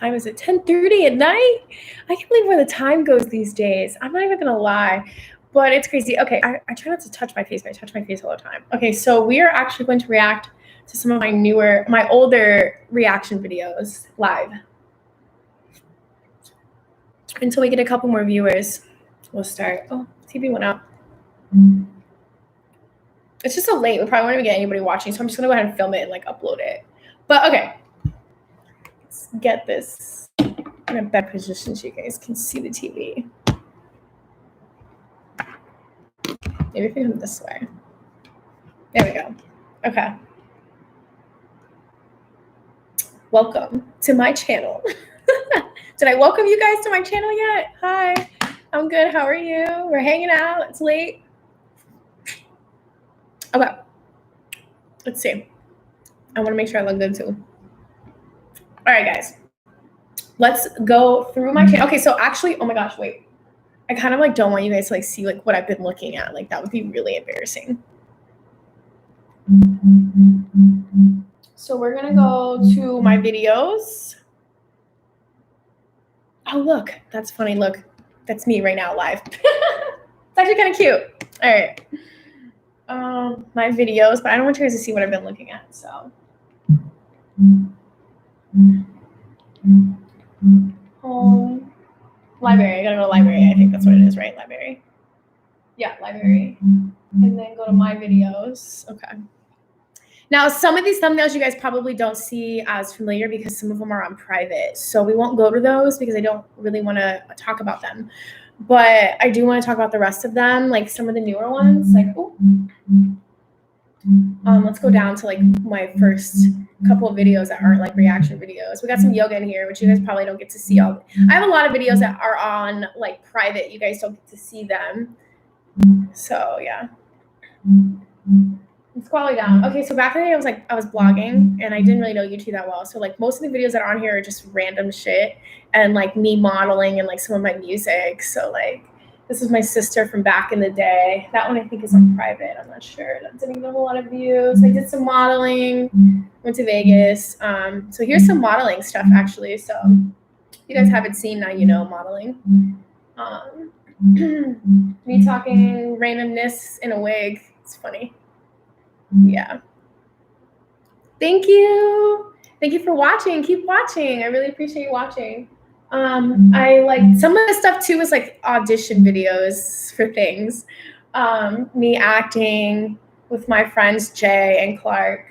time is it? 10:30 at night? I can't believe where the time goes these days. I'm not even gonna lie, but it's crazy. Okay, I try not to touch my face, but I touch my face all the time. Okay, so we are actually going to react to some of my older reaction videos live. Until we get a couple more viewers, we'll start. Oh, TV went out. It's just so late. We probably won't even get anybody watching, so I'm just gonna go ahead and film it and like upload it. But okay, let's get this in a better position so you guys can see the TV. Maybe if we come this way. There we go. Okay. Welcome to my channel. Did I welcome you guys to my channel yet? Hi, I'm good. How are you? We're hanging out. It's late. Okay. Let's see. I want to make sure I look good too. All right, guys. Let's go through my channel. Okay, so actually, oh my gosh, wait. I kind of like don't want you guys to like see like what I've been looking at. Like that would be really embarrassing. So we're gonna go to my videos. Oh look, that's funny. Look, that's me right now live. It's actually kind of cute. All right. My videos, but I don't want you guys to see what I've been looking at. So. Home. Library. I gotta go to library. I think that's what it is, right? Library. Yeah, library. And then go to my videos. Okay. Now, some of these thumbnails you guys probably don't see as familiar because some of them are on private. So we won't go to those because I don't really want to talk about them. But I do want to talk about the rest of them, like some of the newer ones. Like, oh, let's go down to like my first couple of videos that aren't like reaction videos. We got some yoga in here, which you guys probably don't get to see all. I have a lot of videos that are on like private. You guys don't get to see them. So yeah. Let's scroll down. Okay, so back in the day I was blogging and I didn't really know YouTube that well. So like most of the videos that are on here are just random shit and like me modeling and like some of my music. So like this is my sister from back in the day. That one I think is on private. I'm not sure. That didn't get a whole lot of views. I did some modeling, went to Vegas. So here's some modeling stuff actually. So if you guys haven't seen, now you know modeling. Me talking randomness in a wig. It's funny. Yeah. Thank you. Thank you for watching. Keep watching. I really appreciate you watching. I like some of the stuff too is like audition videos for things. Me acting with my friends Jay and Clark.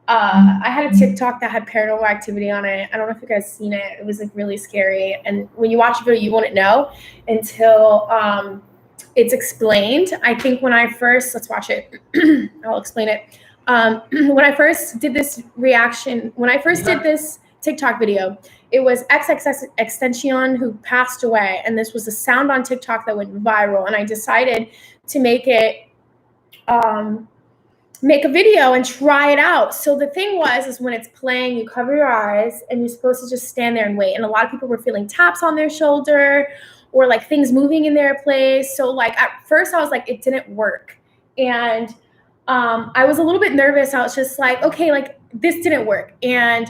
I had a TikTok that had paranormal activity on it. I don't know if you guys seen it. It was like really scary. And when you watch a video, you wouldn't know until it's explained. I think when I first, let's watch it. I'll explain it. When I first did this TikTok video, it was XXXTentacion who passed away. And this was a sound on TikTok that went viral. And I decided to make a video and try it out. So the thing is when it's playing, you cover your eyes and you're supposed to just stand there and wait. And a lot of people were feeling taps on their shoulder or like things moving in their place. So like at first I was like, it didn't work. And I was a little bit nervous. I was just like, okay, like this didn't work. And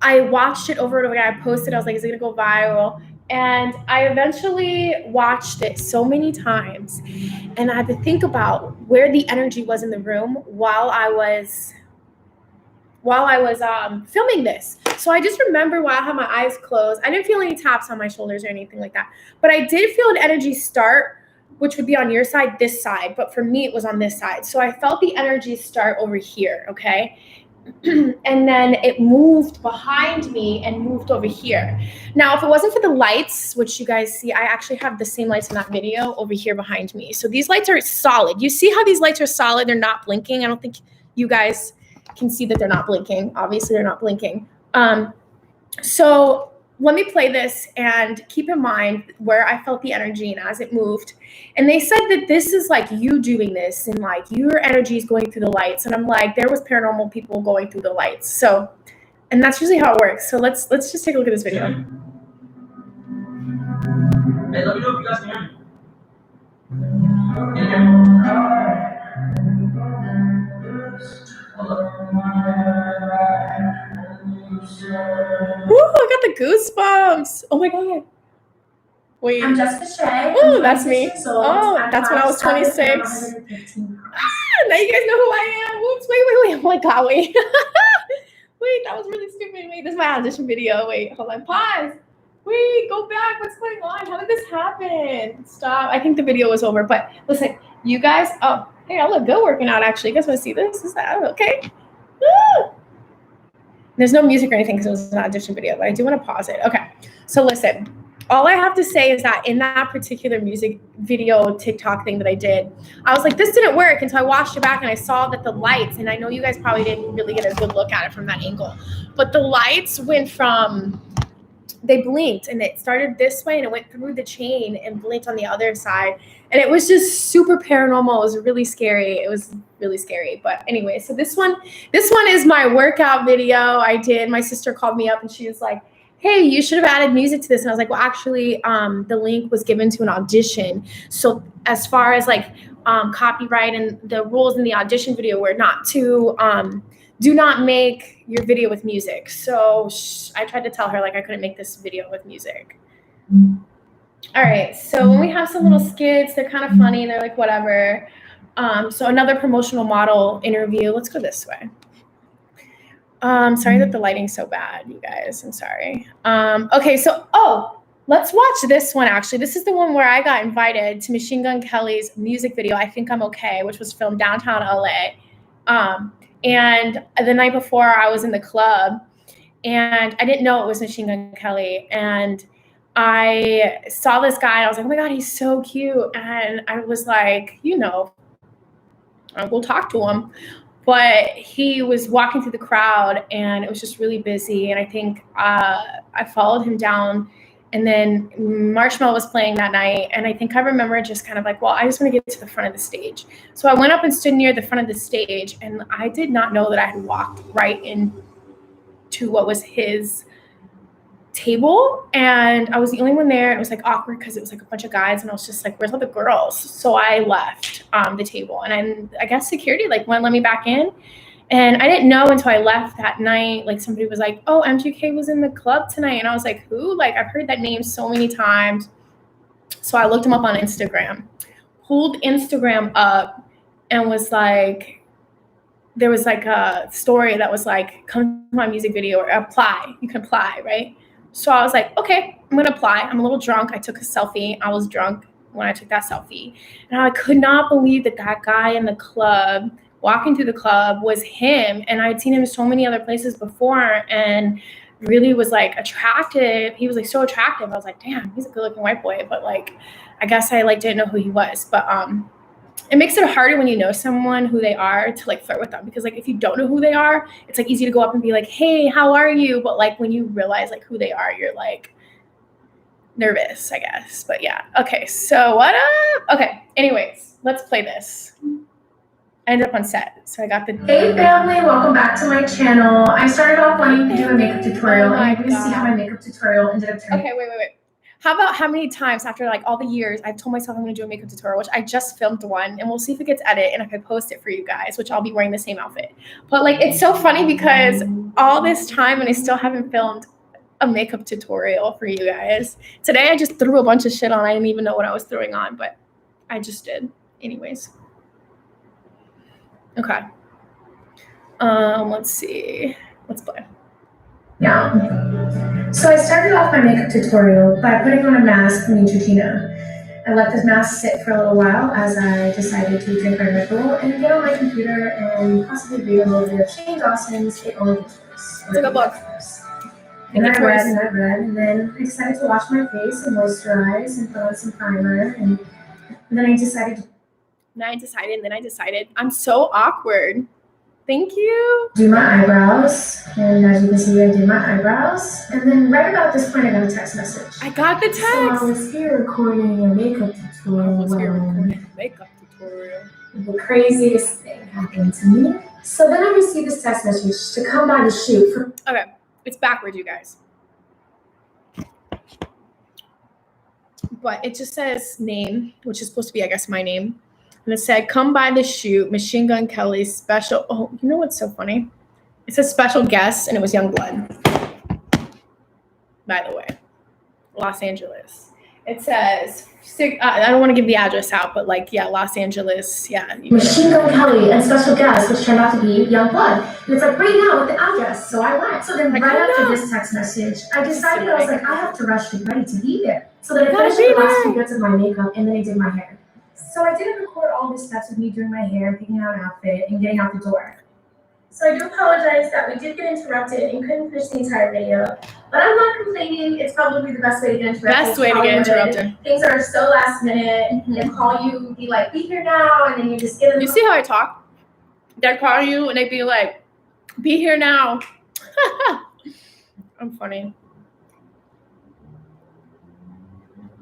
I watched it over and over again. I posted, I was like, is it gonna go viral? And I eventually watched it so many times and I had to think about where the energy was in the room while I was filming this. So I just remember while I had my eyes closed, I didn't feel any taps on my shoulders or anything like that. But I did feel an energy start, which would be on your side, this side. But for me, it was on this side. So I felt the energy start over here, okay? And then it moved behind me and moved over here. Now, if it wasn't for the lights, which you guys see, I actually have the same lights in that video over here behind me. So these lights are solid. You see how these lights are solid? They're not blinking. I don't think you guys can see that they're not blinking. Obviously, they're not blinking. So let me play this and keep in mind where I felt the energy and as it moved. And they said that this is like you doing this and like your energy is going through the lights. And I'm like, there was paranormal people going through the lights. So, and that's usually how it works. So let's just take a look at this video. Hey, let me know if you guys can hear me. Can you hear me? Hello? I got the goosebumps. Oh my God. Wait. I'm JessicaShea. Oh, that's me. Oh, that's when I was 26. Now you guys know who I am. Whoops, wait. Oh my God, wait. Wait, that was really stupid. Wait, this is my audition video. Wait, hold on, pause. Wait, go back. What's going on? How did this happen? Stop. I think the video was over, but listen, you guys, oh, hey, I look good working out, actually. You guys want to see this? Is that okay? Woo! There's no music or anything because it was an audition video, but I do want to pause it. Okay, so listen. All I have to say is that in that particular music video TikTok thing that I did, I was like, this didn't work. And so I watched it back and I saw that the lights, and I know you guys probably didn't really get a good look at it from that angle, but the lights went from, they blinked and it started this way and it went through the chain and blinked on the other side. And it was just super paranormal. It was really scary. It was really scary. But anyway, so this one is my workout video I did. My sister called me up and she was like, hey, you should have added music to this. And I was like, well, actually, the link was given to an audition. So as far as like copyright and the rules in the audition video were not to, do not make your video with music. So I tried to tell her like I couldn't make this video with music. All right, so when we have some little skits, they're kind of funny. They're like, whatever. So another promotional model interview. Let's go this way. Sorry that the lighting's so bad, you guys. I'm sorry. Okay, so, let's watch this one, actually. This is the one where I got invited to Machine Gun Kelly's music video, I Think I'm Okay, which was filmed downtown LA. And the night before, I was in the club, and I didn't know it was Machine Gun Kelly. And I saw this guy, and I was like, oh my God, he's so cute. And I was like, we'll talk to him. But he was walking through the crowd and it was just really busy. And I think I followed him down, and then Marshmallow was playing that night. And I think I remember just kind of like, well, I just want to get to the front of the stage. So I went up and stood near the front of the stage, and I did not know that I had walked right into what was his table, and I was the only one there. It was like awkward because it was like a bunch of guys, and I was just like, where's all the girls? So I left the table, and I guess security like wouldn't let me back in. And I didn't know until I left that night, like somebody was like, oh, MGK was in the club tonight. And I was like, who? Like, I've heard that name so many times. So I looked him up on Instagram, pulled Instagram up, and was like, there was like a story that was like, come to my music video or apply. You can apply, right? So I was like, okay, I'm going to apply. I'm a little drunk. I took a selfie. I was drunk when I took that selfie. And I could not believe that that guy in the club, walking through the club, was him. And I'd seen him so many other places before and really was like attractive. He was like so attractive. I was like, damn, he's a good looking white boy. But like, I guess I like didn't know who he was. But it makes it harder when you know someone who they are to like flirt with them, because like if you don't know who they are, it's like easy to go up and be like, hey, how are you? But like when you realize like who they are, you're like nervous, I guess. But yeah. Okay, so what up? Okay, anyways, let's play this. I ended up on set, so I got the Hey family, welcome back to my channel. I started off wanting to do a makeup tutorial, and you're gonna see how my makeup tutorial ended up turning. Okay, wait. How about how many times after like all the years I've told myself I'm going to do a makeup tutorial, which I just filmed one, and we'll see if it gets edited and if I post it for you guys, which I'll be wearing the same outfit. But like, it's so funny because all this time and I still haven't filmed a makeup tutorial for you guys. Today I just threw a bunch of shit on. I didn't even know what I was throwing on, but I just did. Anyways. Okay. Let's see. Let's play. Yeah. So I started off my makeup tutorial by putting on a mask from Neutrogena. I let this mask sit for a little while as I decided to drink my Red Bull and get on my computer and possibly read a little bit of Shane Dawson's It Only Gets Worse. It's a good book. And I read, and then I decided to wash my face and moisturize and put on some primer, and then I decided. I'm so awkward. Thank you. Do my eyebrows, and as you can see, I did my eyebrows, and then right about this point, I got a text message. I got the text. So I was here recording a makeup tutorial. The craziest thing happened to me. So then I received this text message to come by the shoot. Okay, it's backwards, you guys. But it just says name, which is supposed to be, I guess, my name. And it said, come by the shoot, Machine Gun Kelly's special. Oh, you know what's so funny? It says special guest, and it was Youngblood. by the way. Los Angeles. It says, I don't want to give the address out, but like, yeah, Los Angeles, yeah. Machine Gun Kelly and special guest, which turned out to be Young Blood. And it's like right now with the address, so I went. So then right after this text message, I decided, I was like, I have to rush to get ready to be there. So then I finished the last few bits of my makeup and then I did my hair. So I didn't record all the steps of me doing my hair, picking out an outfit, and getting out the door. So I do apologize that we did get interrupted and couldn't finish the entire video. But I'm not complaining. It's probably the best way to get interrupted. Things are so last minute. They call you, be like, be here now, and then you just get. You see how I talk? They call you and they be like, be here now. I'm funny.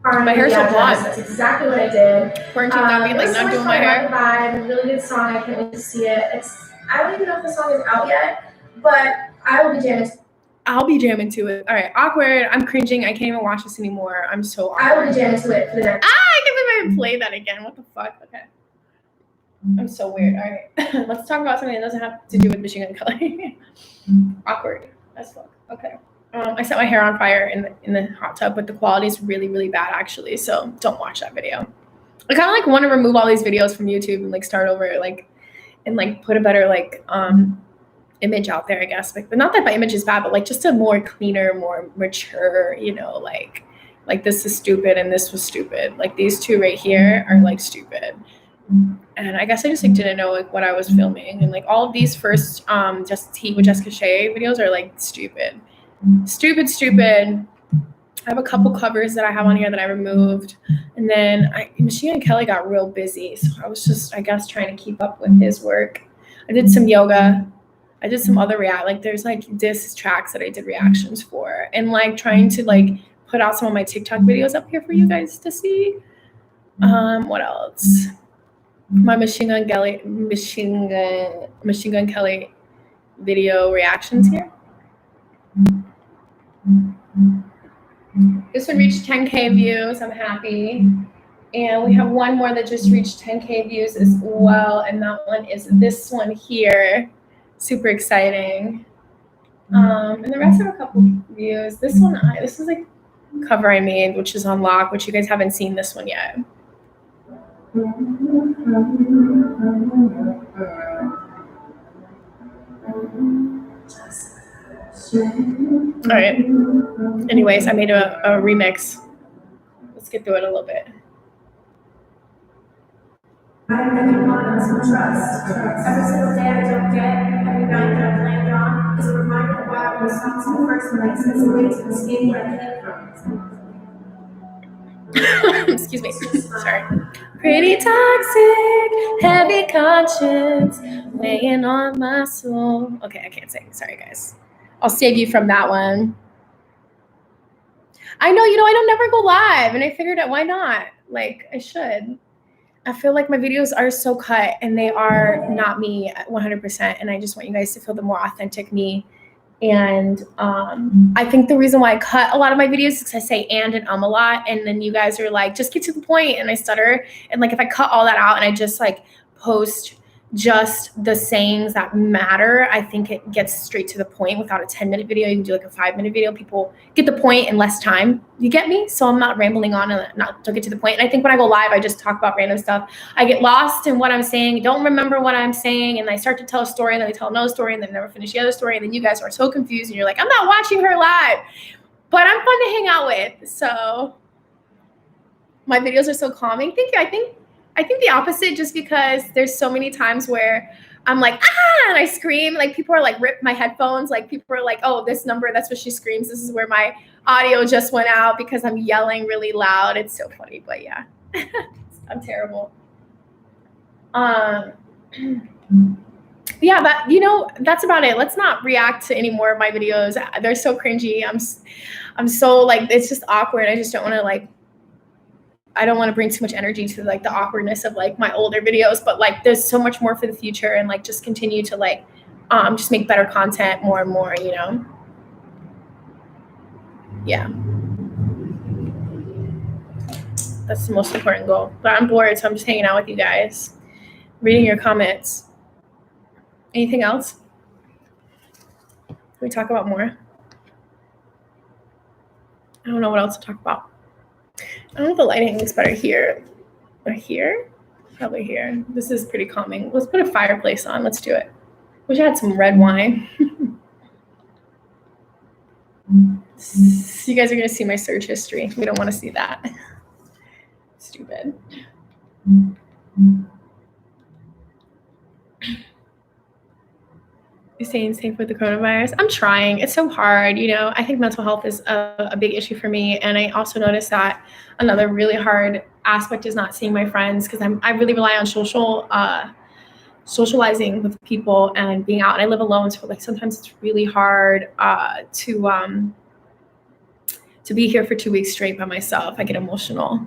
My hair's so blonde. That's exactly what I did. Quarantine got me like not doing my hair. Vibe, a really good song. I can't wait to see it. I don't even know if the song is out yet, but I will be jamming. I'll be jamming to it. All right, awkward. I'm cringing. I can't even watch this anymore. I'm so awkward. I will be jamming to it for the next. I can't believe I even play that again. What the fuck? Okay. I'm so weird. All right, let's talk about something that doesn't have to do with Machine Gun Kelly. Awkward as fuck. Okay. I set my hair on fire in the hot tub, but the quality is really, really bad actually. So don't watch that video. I kind of like want to remove all these videos from YouTube and like start over, like, and like put a better like image out there, I guess. Like, but not that my image is bad, but like just a more cleaner, more mature, you know, like this is stupid and this was stupid. Like these two right here are like stupid. And I guess I just like didn't know like what I was filming. And like all of these first Just Tea with JessicaShea videos are like stupid. Stupid. I have a couple covers that I have on here that I removed. And then Machine Gun Kelly got real busy. So I was just, I guess, trying to keep up with his work. I did some yoga. I did some other there's like diss tracks that I did reactions for. And like trying to like put out some of my TikTok videos up here for you guys to see. What else? My Machine Gun Kelly video reactions here. This one reached 10K views. I'm happy. And we have one more that just reached 10K views as well. And that one is this one here. Super exciting. And the rest have a couple views. This one, this is like a cover I made, which is on lock, which you guys haven't seen this one yet. All right. Anyways, I made a remix. Let's get through it a little bit. Trust. Every single day I don't get, every night that I planned on, is a reminder of why I was responsible first and makes sense of ways to escape where I came from. Excuse me. Sorry. Pretty toxic, heavy conscience, weighing on my soul. Okay, I can't sing. Sorry, guys. I'll save you from that one. I know, I don't never go live, and I figured out why not? Like, I should. I feel like my videos are so cut, and they are not me 100%, and I just want you guys to feel the more authentic me. And I think the reason why I cut a lot of my videos is because I say and a lot, and then you guys are like, just get to the point, and I stutter. And like if I cut all that out and I just like post just the sayings that matter, I think it gets straight to the point. Without a 10-minute video, you can do like a 5-minute video. People get the point in less time. You get me? So I'm not rambling on and don't get to the point. And I think when I go live, I just talk about random stuff. I get lost in what I'm saying, don't remember what I'm saying, and I start to tell a story, and then I tell another story, and then never finish the other story, and then you guys are so confused, and you're like, I'm not watching her live. But I'm fun to hang out with. So my videos are so calming. Thank you. I think the opposite, just because there's so many times where I'm like, and I scream. Like people are like, rip my headphones. Like people are like, oh, this number, that's what she screams. This is where my audio just went out because I'm yelling really loud. It's so funny, but yeah, I'm terrible. Yeah, but that's about it. Let's not react to any more of my videos. They're so cringy. I'm so like, it's just awkward. I just don't want to like, I don't want to bring too much energy to like the awkwardness of like my older videos, but like there's so much more for the future, and like just continue to like just make better content more and more, Yeah. That's the most important goal. But I'm bored, so I'm just hanging out with you guys, reading your comments. Anything else? Can we talk about more? I don't know what else to talk about. I don't know if the lighting looks better here or here. Probably here. This is pretty calming. Let's put a fireplace on. Let's do it. Wish I had some red wine. So you guys are going to see my search history. We don't want to see that. Stupid. You're staying safe with the coronavirus? I'm trying. It's so hard. You know, I think mental health is a big issue for me. And I also noticed that another really hard aspect is not seeing my friends, because I really rely on socializing with people and being out. And I live alone, so like sometimes it's really hard to be here for 2 weeks straight by myself. I get emotional.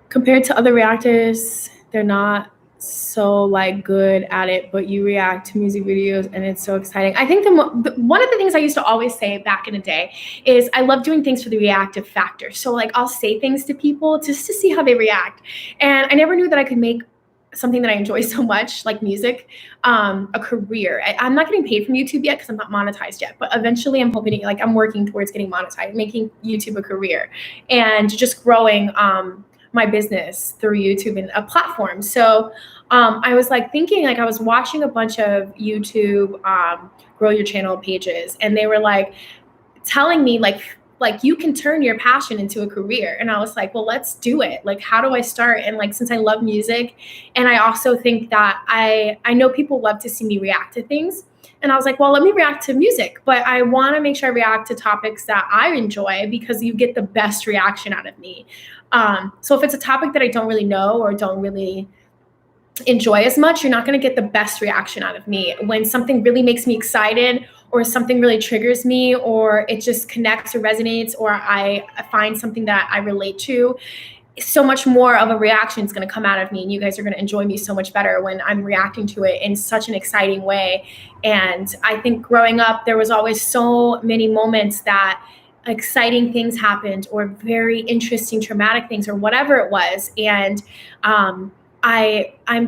Compared to other reactors, they're not so like good at it, but you react to music videos and it's so exciting. I think one of the things I used to always say back in the day is I love doing things for the reactive factor. So like I'll say things to people just to see how they react. And I never knew that I could make something that I enjoy so much, like music, a career. I'm not getting paid from YouTube yet because I'm not monetized yet, but eventually I'm hoping to, like, I'm working towards getting monetized, making YouTube a career and just growing my business through YouTube and a platform. So I was like thinking, like I was watching a bunch of YouTube grow your channel pages, and they were like telling me like you can turn your passion into a career. And I was like, well, let's do it. Like, how do I start? And like, since I love music, and I also think that I know people love to see me react to things. And I was like, well, let me react to music, but I want to make sure I react to topics that I enjoy, because you get the best reaction out of me. So if it's a topic that I don't really know or don't really enjoy as much, you're not going to get the best reaction out of me. When something really makes me excited, or something really triggers me, or it just connects or resonates, or I find something that I relate to, so much more of a reaction is going to come out of me, and you guys are going to enjoy me so much better when I'm reacting to it in such an exciting way. And I think growing up, there was always so many moments that exciting things happened, or very interesting traumatic things, or whatever it was. And I'm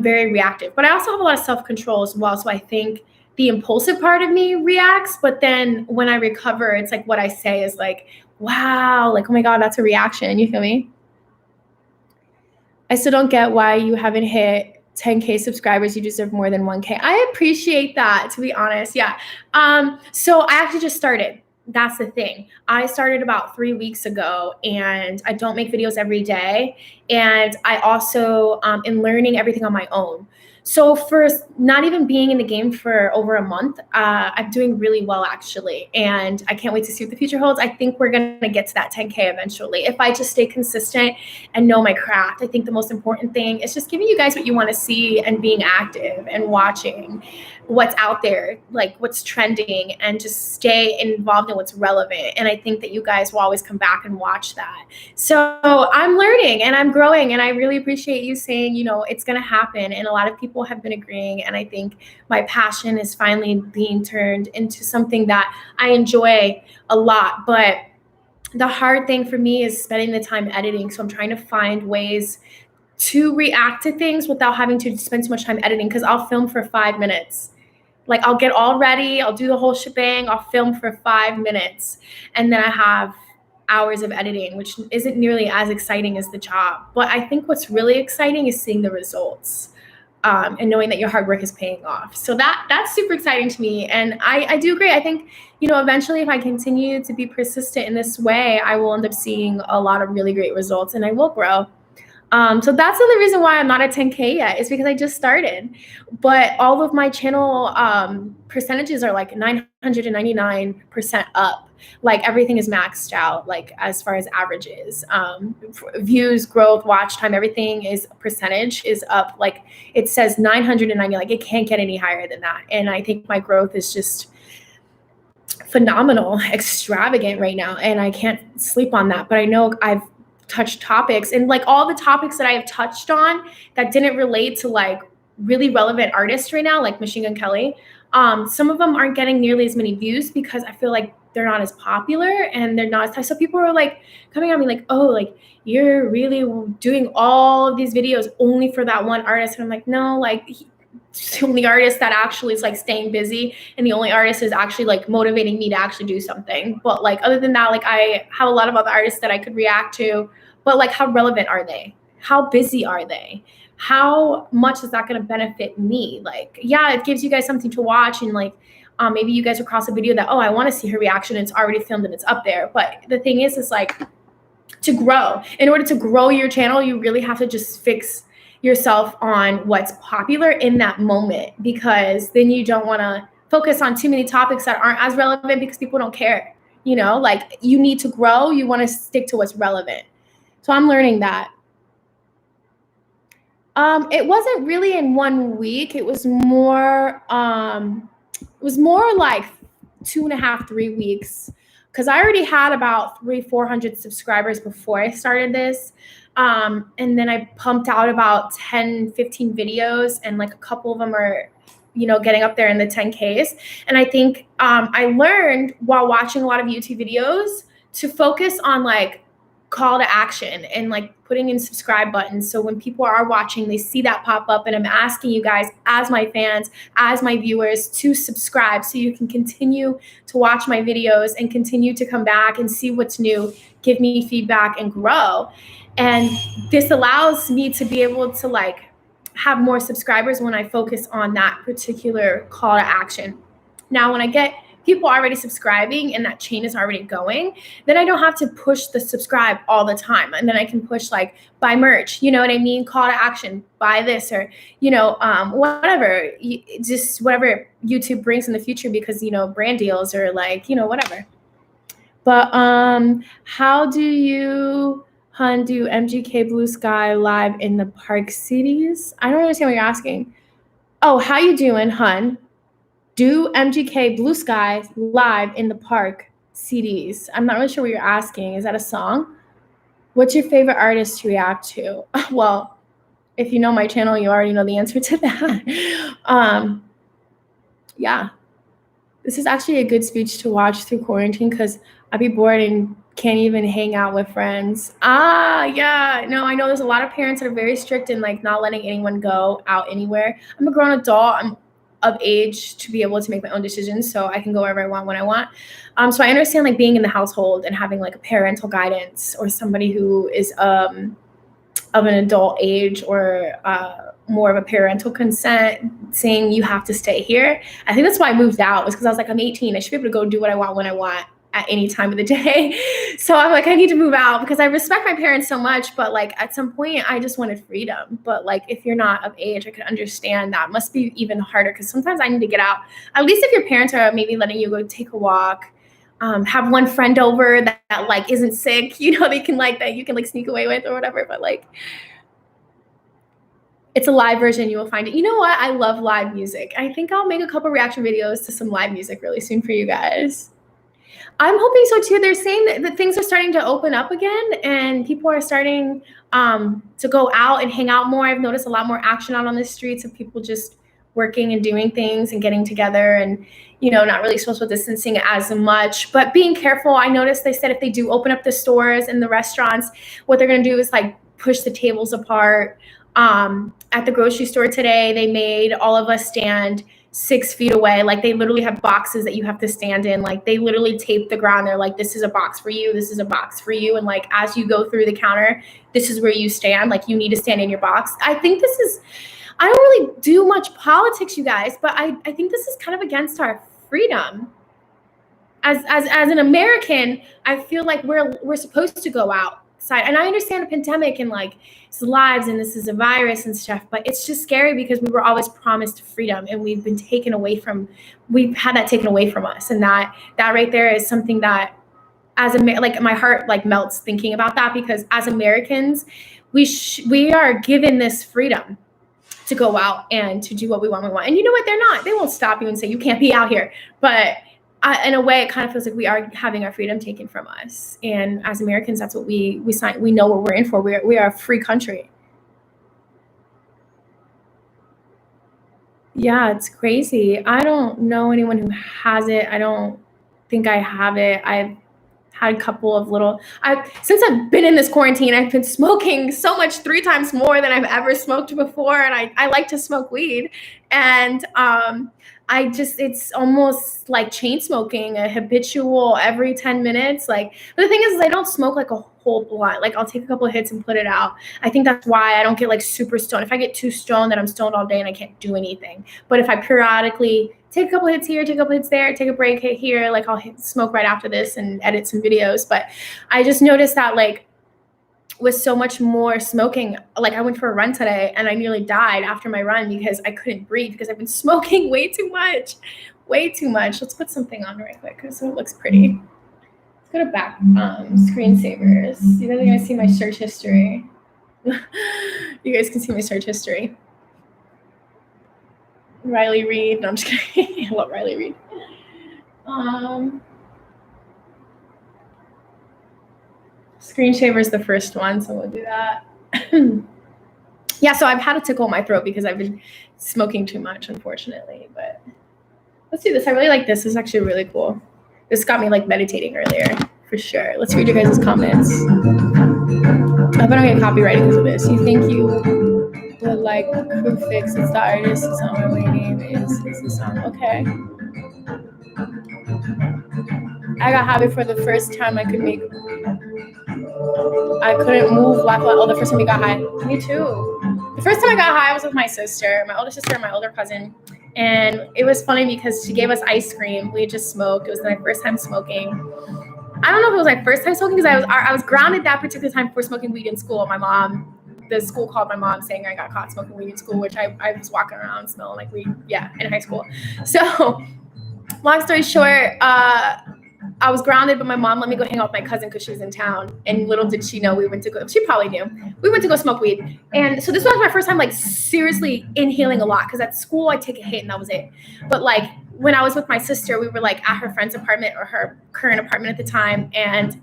very reactive, but I also have a lot of self-control as well. So I think the impulsive part of me reacts, but then when I recover, it's like what I say is like, wow, like, oh my God, that's a reaction. You feel me? I still don't get why you haven't hit 10K subscribers. You deserve more than 1K. I appreciate that, to be honest. Yeah. So I actually just started. That's the thing. I started about 3 weeks ago, and I don't make videos every day. And I also am learning everything on my own. So for not even being in the game for over a month, I'm doing really well, actually. And I can't wait to see what the future holds. I think we're going to get to that 10K eventually. If I just stay consistent and know my craft, I think the most important thing is just giving you guys what you want to see, and being active and watching what's out there, like what's trending, and just stay involved in what's relevant. And I think that you guys will always come back and watch that. So I'm learning and I'm growing, and I really appreciate you saying, you know, it's going to happen. And a lot of people have been agreeing. And I think my passion is finally being turned into something that I enjoy a lot. But the hard thing for me is spending the time editing. So I'm trying to find ways to react to things without having to spend too much time editing, because I'll film for 5 minutes. Like, I'll get all ready, I'll do the whole shebang, I'll film for 5 minutes, and then I have hours of editing, which isn't nearly as exciting as the job. But I think what's really exciting is seeing the results, and knowing that your hard work is paying off. So that's super exciting to me. And I do agree. I think, you know, eventually, if I continue to be persistent in this way, I will end up seeing a lot of really great results, and I will grow. So that's the only reason why I'm not at 10K yet, is because I just started. But all of my channel percentages are like 999% up. Like, everything is maxed out, like as far as averages, views, growth, watch time, everything is percentage is up. Like, it says 990, like it can't get any higher than that. And I think my growth is just phenomenal, extravagant right now. And I can't sleep on that. But I know I've touched topics, and like all the topics that I have touched on that didn't relate to like really relevant artists right now, like Machine Gun Kelly, some of them aren't getting nearly as many views because I feel like they're not as popular, and they're not as, so people are like coming at me like, oh, like you're really doing all of these videos only for that one artist. And I'm like, no, like the only artist that actually is like staying busy, and the only artist is actually like motivating me to actually do something. But like other than that, like I have a lot of other artists that I could react to, but like how relevant are they? How busy are they? How much is that going to benefit me? Like, yeah, it gives you guys something to watch, and like maybe you guys across a video that, oh, I want to see her reaction. It's already filmed and it's up there. But the thing is like to grow. In order to grow your channel, you really have to just fix yourself on what's popular in that moment, because then you don't want to focus on too many topics that aren't as relevant because people don't care. You know, like you need to grow. You want to stick to what's relevant. So I'm learning that. It wasn't really in 1 week. It was more like 2.5, 3 weeks. Because I already had about 400 subscribers before I started this. And then I pumped out about 10, 15 videos, and like a couple of them are, you know, getting up there in the 10Ks. And I think I learned while watching a lot of YouTube videos to focus on like call to action and like putting in subscribe buttons. So when people are watching, they see that pop up, and I'm asking you guys as my fans, as my viewers, to subscribe so you can continue to watch my videos and continue to come back and see what's new, give me feedback and grow. And this allows me to be able to like have more subscribers when I focus on that particular call to action. Now, when I get people already subscribing and that chain is already going, then I don't have to push the subscribe all the time. And then I can push like buy merch, you know what I mean? Call to action, buy this, or, you know, whatever, just whatever YouTube brings in the future, because, you know, brand deals or like, you know, whatever. But how do you, hun, do MGK Blue Sky live in the park cities? I don't understand what you're asking. Oh, how you doing, hun? Do MGK Blue Sky live in the park CDs? I'm not really sure what you're asking. Is that a song? What's your favorite artist to react to? Well, if you know my channel, you already know the answer to that. Yeah. This is actually a good speech to watch through quarantine because I'd be bored and can't even hang out with friends. Yeah. No, I know there's a lot of parents that are very strict in like not letting anyone go out anywhere. I'm a grown adult. I'm of age to be able to make my own decisions, so I can go wherever I want when I want. So I understand like being in the household and having like a parental guidance or somebody who is of an adult age or more of a parental consent saying you have to stay here. I think that's why I moved out, was because I was like, I'm 18. I should be able to go do what I want when I want at any time of the day. So I'm like, I need to move out because I respect my parents so much, but like at some point I just wanted freedom. But like if you're not of age, I could understand that must be even harder, because sometimes I need to get out. At least if your parents are maybe letting you go take a walk, have one friend over that like isn't sick, you know, they can like that you can like sneak away with or whatever. But like it's a live version, you will find it. You know what? I love live music. I think I'll make a couple reaction videos to some live music really soon for you guys. I'm hoping so too. They're saying that things are starting to open up again and people are starting to go out and hang out more. I've noticed a lot more action out on the streets of people just working and doing things and getting together and, you know, not really social distancing as much, but being careful. I noticed they said if they do open up the stores and the restaurants, what they're going to do is like push the tables apart. At the grocery store today, they made all of us stand 6 feet away. Like they literally have boxes that you have to stand in. Like they literally tape the ground. They're like, this is a box for you. This is a box for you. And like, as you go through the counter, this is where you stand. Like you need to stand in your box. I think this is, I don't really do much politics, you guys, but I think this is kind of against our freedom. As an American, I feel like we're supposed to go outside. And I understand a pandemic and like it's lives and this is a virus and stuff, but it's just scary because we were always promised freedom and we've had that taken away from us. And that right there is something that like my heart like melts thinking about that, because as Americans, we are given this freedom to go out and to do what we want. And you know what? They won't stop you and say you can't be out here. But in a way, it kind of feels like we are having our freedom taken from us. And as Americans, that's what we sign. We know what we're in for. We are a free country. Yeah, it's crazy. I don't know anyone who has it. I don't think I have it. I've had a couple of since I've been in this quarantine, I've been smoking so much, 3 times more than I've ever smoked before. And I like to smoke weed. And it's almost like chain smoking, a habitual every 10 minutes. Like, but the thing is I don't smoke like a whole blunt. Like, I'll take a couple of hits and put it out. I think that's why I don't get like super stoned. If I get too stoned, then I'm stoned all day and I can't do anything. But if I periodically take a couple hits here, take a couple hits there, take a break, hit here, like I'll smoke right after this and edit some videos. But I just noticed that like with so much more smoking, like I went for a run today and I nearly died after my run because I couldn't breathe because I've been smoking way too much. Let's put something on right quick so it looks pretty. Let's go to back screensavers. You guys are gonna see my search history. You guys can see my search history. Riley Reid. No, I'm just kidding. I love Riley Reid. Screensaver is the first one, so we'll do that. Yeah, so I've had a tickle in my throat because I've been smoking too much, unfortunately. But let's do this. I really like this. This is actually really cool. This got me like meditating earlier, for sure. Let's read your guys' comments. I hope I don't get copyrighted because of this. You think you would like Crew Fix? It's the artist. It's not my name. Is the song. Okay. I got high for the first time I couldn't move, laugh. Oh, the first time we got high. Me too. The first time I got high, I was with my sister, my older sister and my older cousin. And it was funny because she gave us ice cream. We had just smoked. It was my first time smoking. I don't know if it was my first time smoking because I was grounded that particular time for smoking weed in school. The school called my mom saying I got caught smoking weed in school, which I was walking around smelling like weed, in high school. So long story short, I was grounded, but my mom let me go hang out with my cousin because she was in town. And little did she know she probably knew. We went to go smoke weed. And so this was my first time like seriously inhaling a lot because at school I take a hit and that was it. But like when I was with my sister, we were like at her friend's apartment or her current apartment at the time. And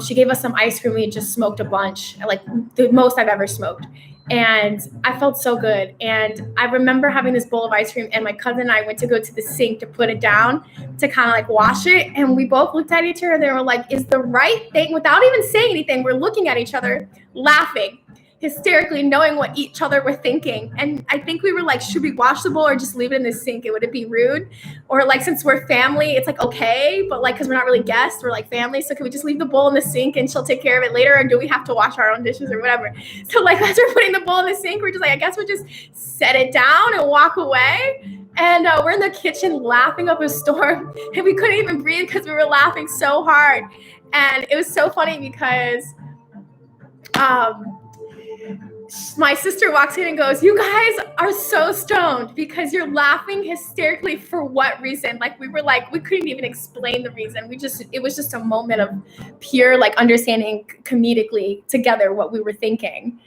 she gave us some ice cream. We had just smoked a bunch, like the most I've ever smoked. And I felt so good. And I remember having this bowl of ice cream and my cousin and I went to go to the sink to put it down to kind of like wash it. And we both looked at each other and they were like, is the right thing, without even saying anything, we're looking at each other, laughing hysterically, knowing what each other were thinking. And I think we were like, should we wash the bowl or just leave it in the sink? Would it be rude? Or like, since we're family, it's like, okay, but like, cause we're not really guests, we're like family. So can we just leave the bowl in the sink and she'll take care of it later? Or do we have to wash our own dishes or whatever? So like, as we're putting the bowl in the sink, we're just like, I guess we'll just set it down and walk away. And we're in the kitchen laughing up a storm and we couldn't even breathe because we were laughing so hard. And it was so funny because, my sister walks in and goes, you guys are so stoned because you're laughing hysterically for what reason? Like we couldn't even explain the reason. It was just a moment of pure like understanding comedically together what we were thinking.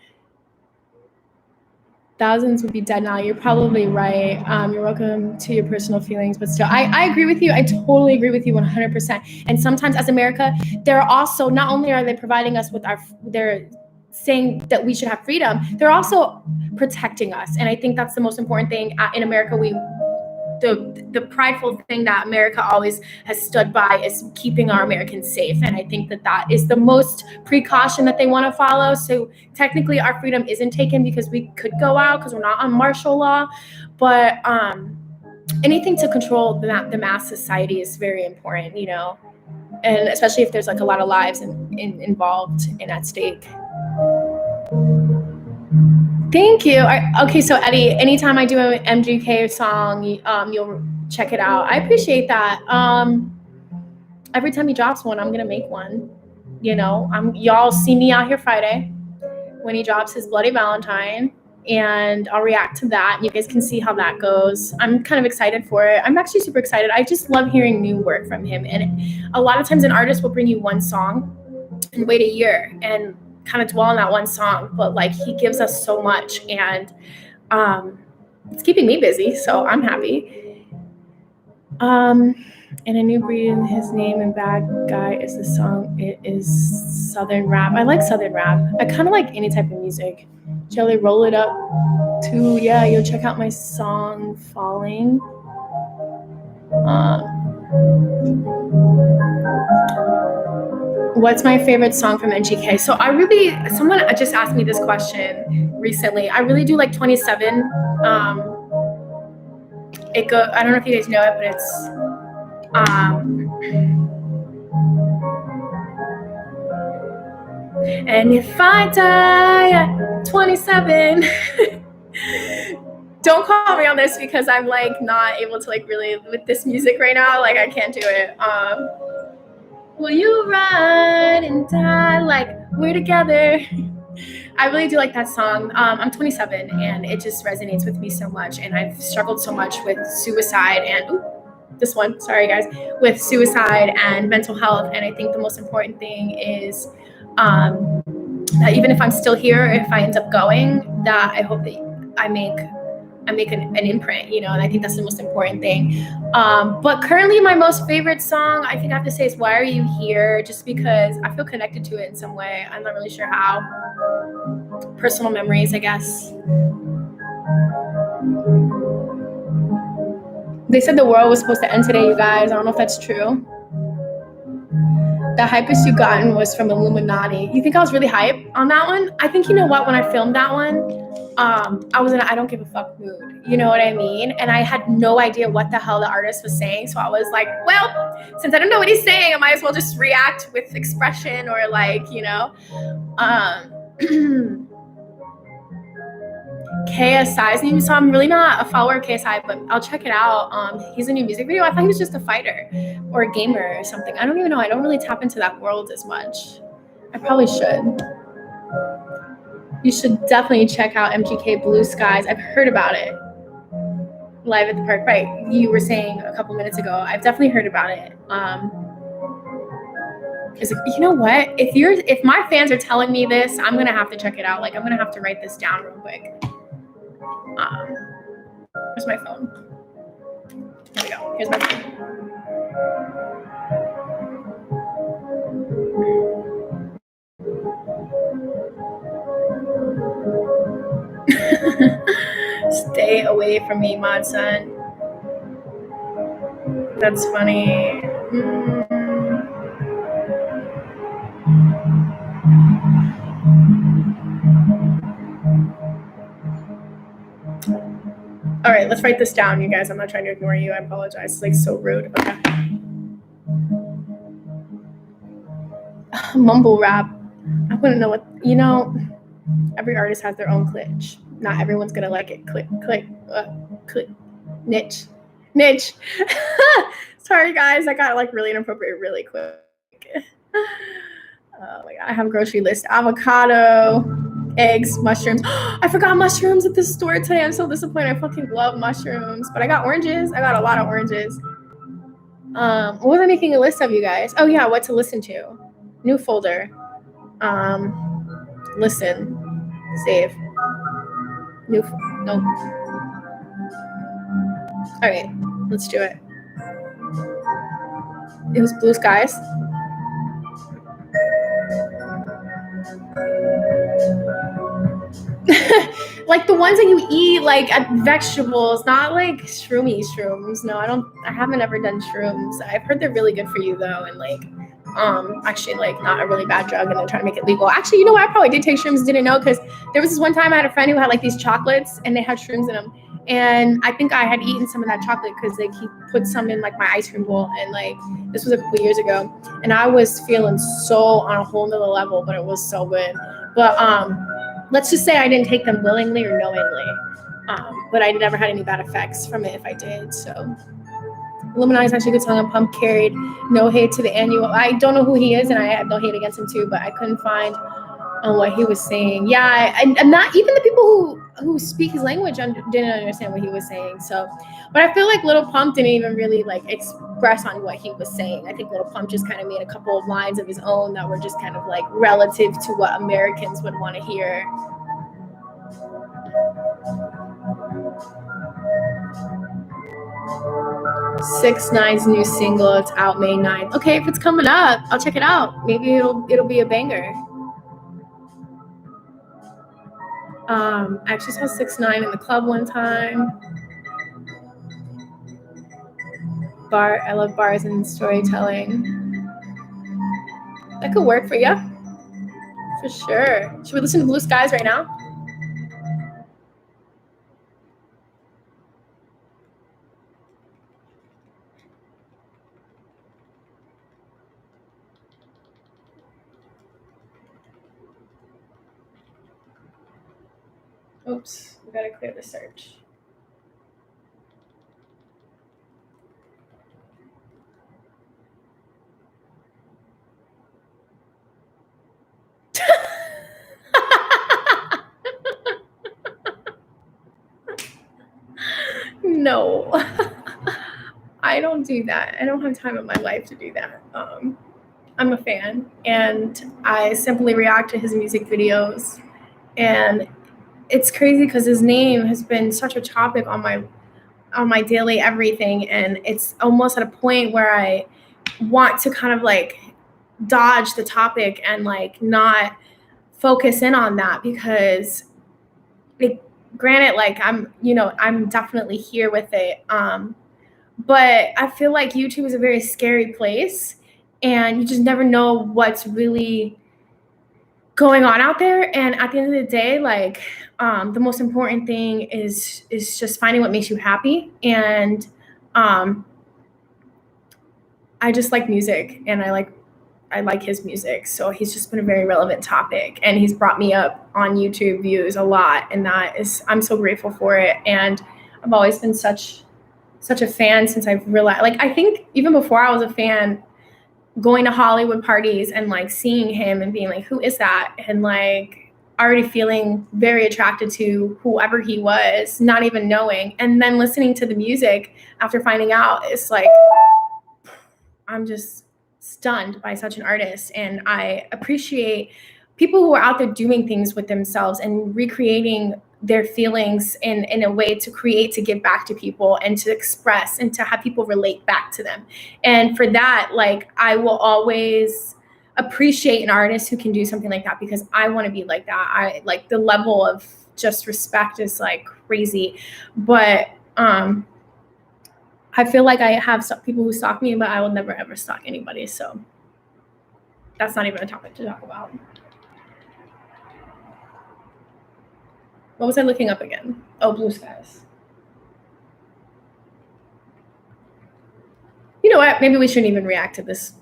Thousands would be dead now. You're probably right. You're welcome to your personal feelings, but still, I agree with you. I totally agree with you 100%. And sometimes as America, they're also, not only are they providing us with they're saying that we should have freedom, they're also protecting us. And I think that's the most important thing in America. The prideful thing that America always has stood by is keeping our Americans safe. And I think that is the most precaution that they want to follow. So technically our freedom isn't taken because we could go out because we're not on martial law, but anything to control the mass society is very important, and especially if there's like a lot of lives involved and at stake. Thank you. Okay, so Eddie, anytime I do an MGK song, you'll check it out. I appreciate that. Every time he drops one, I'm gonna make one. Y'all see me out here Friday when he drops his Bloody Valentine, and I'll react to that. You guys can see how that goes. I'm kind of excited for it. I'm actually super excited. I just love hearing new work from him. And a lot of times an artist will bring you one song and wait a year and kind of dwell on that one song, but like he gives us so much, and it's keeping me busy, so I'm happy. And a new breed in his name and bad guy is the song. It is Southern rap. I like Southern rap. I kind of like any type of music. Jelly, roll it up too. Yeah, you'll check out my song Falling. What's my favorite song from NGK? So someone just asked me this question recently. I really do like 27. It go. I don't know if you guys know it, but it's and if I die at 27, don't call me on this because I'm like not able to like really with this music right now. Like I can't do it. Will you ride and die like we're together? I really do like that song. I'm 27 and it just resonates with me so much. And I've struggled so much with suicide and this one, sorry guys, with suicide and mental health. And I think the most important thing is that even if I'm still here, if I end up going, that I hope that I make an imprint, you know, and I think that's the most important thing. But currently my most favorite song, I think I have to say is Why Are You Here? Just because I feel connected to it in some way. I'm not really sure how. Personal memories, I guess. They said the world was supposed to end today, you guys. I don't know if that's true. The hypest you gotten was from Illuminati. You think I was really hype on that one? I think, you know what, when I filmed that one, I was in an I don't give a fuck mood. You know what I mean? And I had no idea what the hell the artist was saying. So I was like, well, since I don't know what he's saying, I might as well just react with expression or like, you know. KSI's new song. I'm really not a follower of KSI, but I'll check it out. He's a new music video. I thought he was just a fighter or a gamer or something. I don't even know. I don't really tap into that world as much. I probably should. You should definitely check out MGK Blue Skies. I've heard about it. Live at the Park, right? You were saying a couple minutes ago. I've definitely heard about it. You know what? If my fans are telling me this, I'm gonna have to check it out. Like I'm gonna have to write this down real quick. Where's my phone? There we go. Here's my phone. Stay away from me, mod son. That's funny. All right, let's write this down, you guys. I'm not trying to ignore you. I apologize. It's like so rude. Okay. Mumble rap. I wouldn't know what, you know, every artist has their own glitch. Not everyone's going to like it. Click. Niche. Sorry, guys. I got like really inappropriate really quick. Oh my God. I have a grocery list. Avocado, eggs, mushrooms. I forgot mushrooms at the store today. I'm so disappointed. I fucking love mushrooms. But I got oranges. I got a lot of oranges. What was I making a list of, you guys? Oh yeah, what to listen to. New folder. Listen. Save. No. All right, let's do it. It was Blue Skies. Like the ones that you eat like at vegetables, not like shrooms. No, I haven't ever done shrooms. I've heard they're really good for you though, and like actually like not a really bad drug, and they're trying to make it legal. Actually, you know what? I probably did take shrooms, didn't know, because there was this one time I had a friend who had like these chocolates and they had shrooms in them. And I think I had eaten some of that chocolate because like he put some in like my ice cream bowl, and like this was a couple years ago, and I was feeling so on a whole nother level, but it was so good. But let's just say I didn't take them willingly or knowingly, but I never had any bad effects from it if I did. So Illuminati is actually a good song. Pump carried No Hate to the Annual. I don't know who he is, and I have no hate against him too, but I couldn't find what he was saying. Yeah, and not even the people who speak his language didn't understand what he was saying. So, but I feel like Lil Pump didn't even really like express on what he was saying. I think Lil Pump just kind of made a couple of lines of his own that were just kind of like relative to what Americans would want to hear. (6ix9ine's new single, it's out May 9th. Okay, if it's coming up, I'll check it out. Maybe it'll be a banger. I actually saw 6ix9ine in the club one time. I love bars and storytelling. That could work for you. For sure. Should we listen to Blue Skies right now? Oops, we gotta clear the search. No, I don't do that. I don't have time in my life to do that. I'm a fan, and I simply react to his music videos. And it's crazy because his name has been such a topic on my daily everything, and it's almost at a point where I want to kind of like dodge the topic and like not focus in on that because like granted like I'm definitely here with it, but I feel like YouTube is a very scary place and you just never know what's really going on out there. And at the end of the day, like the most important thing is just finding what makes you happy. And I just like music, and I like his music. So he's just been a very relevant topic, and he's brought me up on YouTube views a lot, and I'm so grateful for it. And I've always been such a fan since I've realized, like, I think even before I was a fan, going to Hollywood parties and like seeing him and being like, who is that? And like already feeling very attracted to whoever he was, not even knowing. And then listening to the music after finding out, it's like, I'm just stunned by such an artist. And I appreciate people who are out there doing things with themselves and recreating their feelings in a way to create, to give back to people and to express and to have people relate back to them. And for that, like, I will always appreciate an artist who can do something like that because I want to be like that. I like the level of just respect is like crazy. But I feel like I have some people who stalk me, but I will never ever stalk anybody. So that's not even a topic to talk about. What was I looking up again? Oh, blue skies. You know what? Maybe we shouldn't even react to this.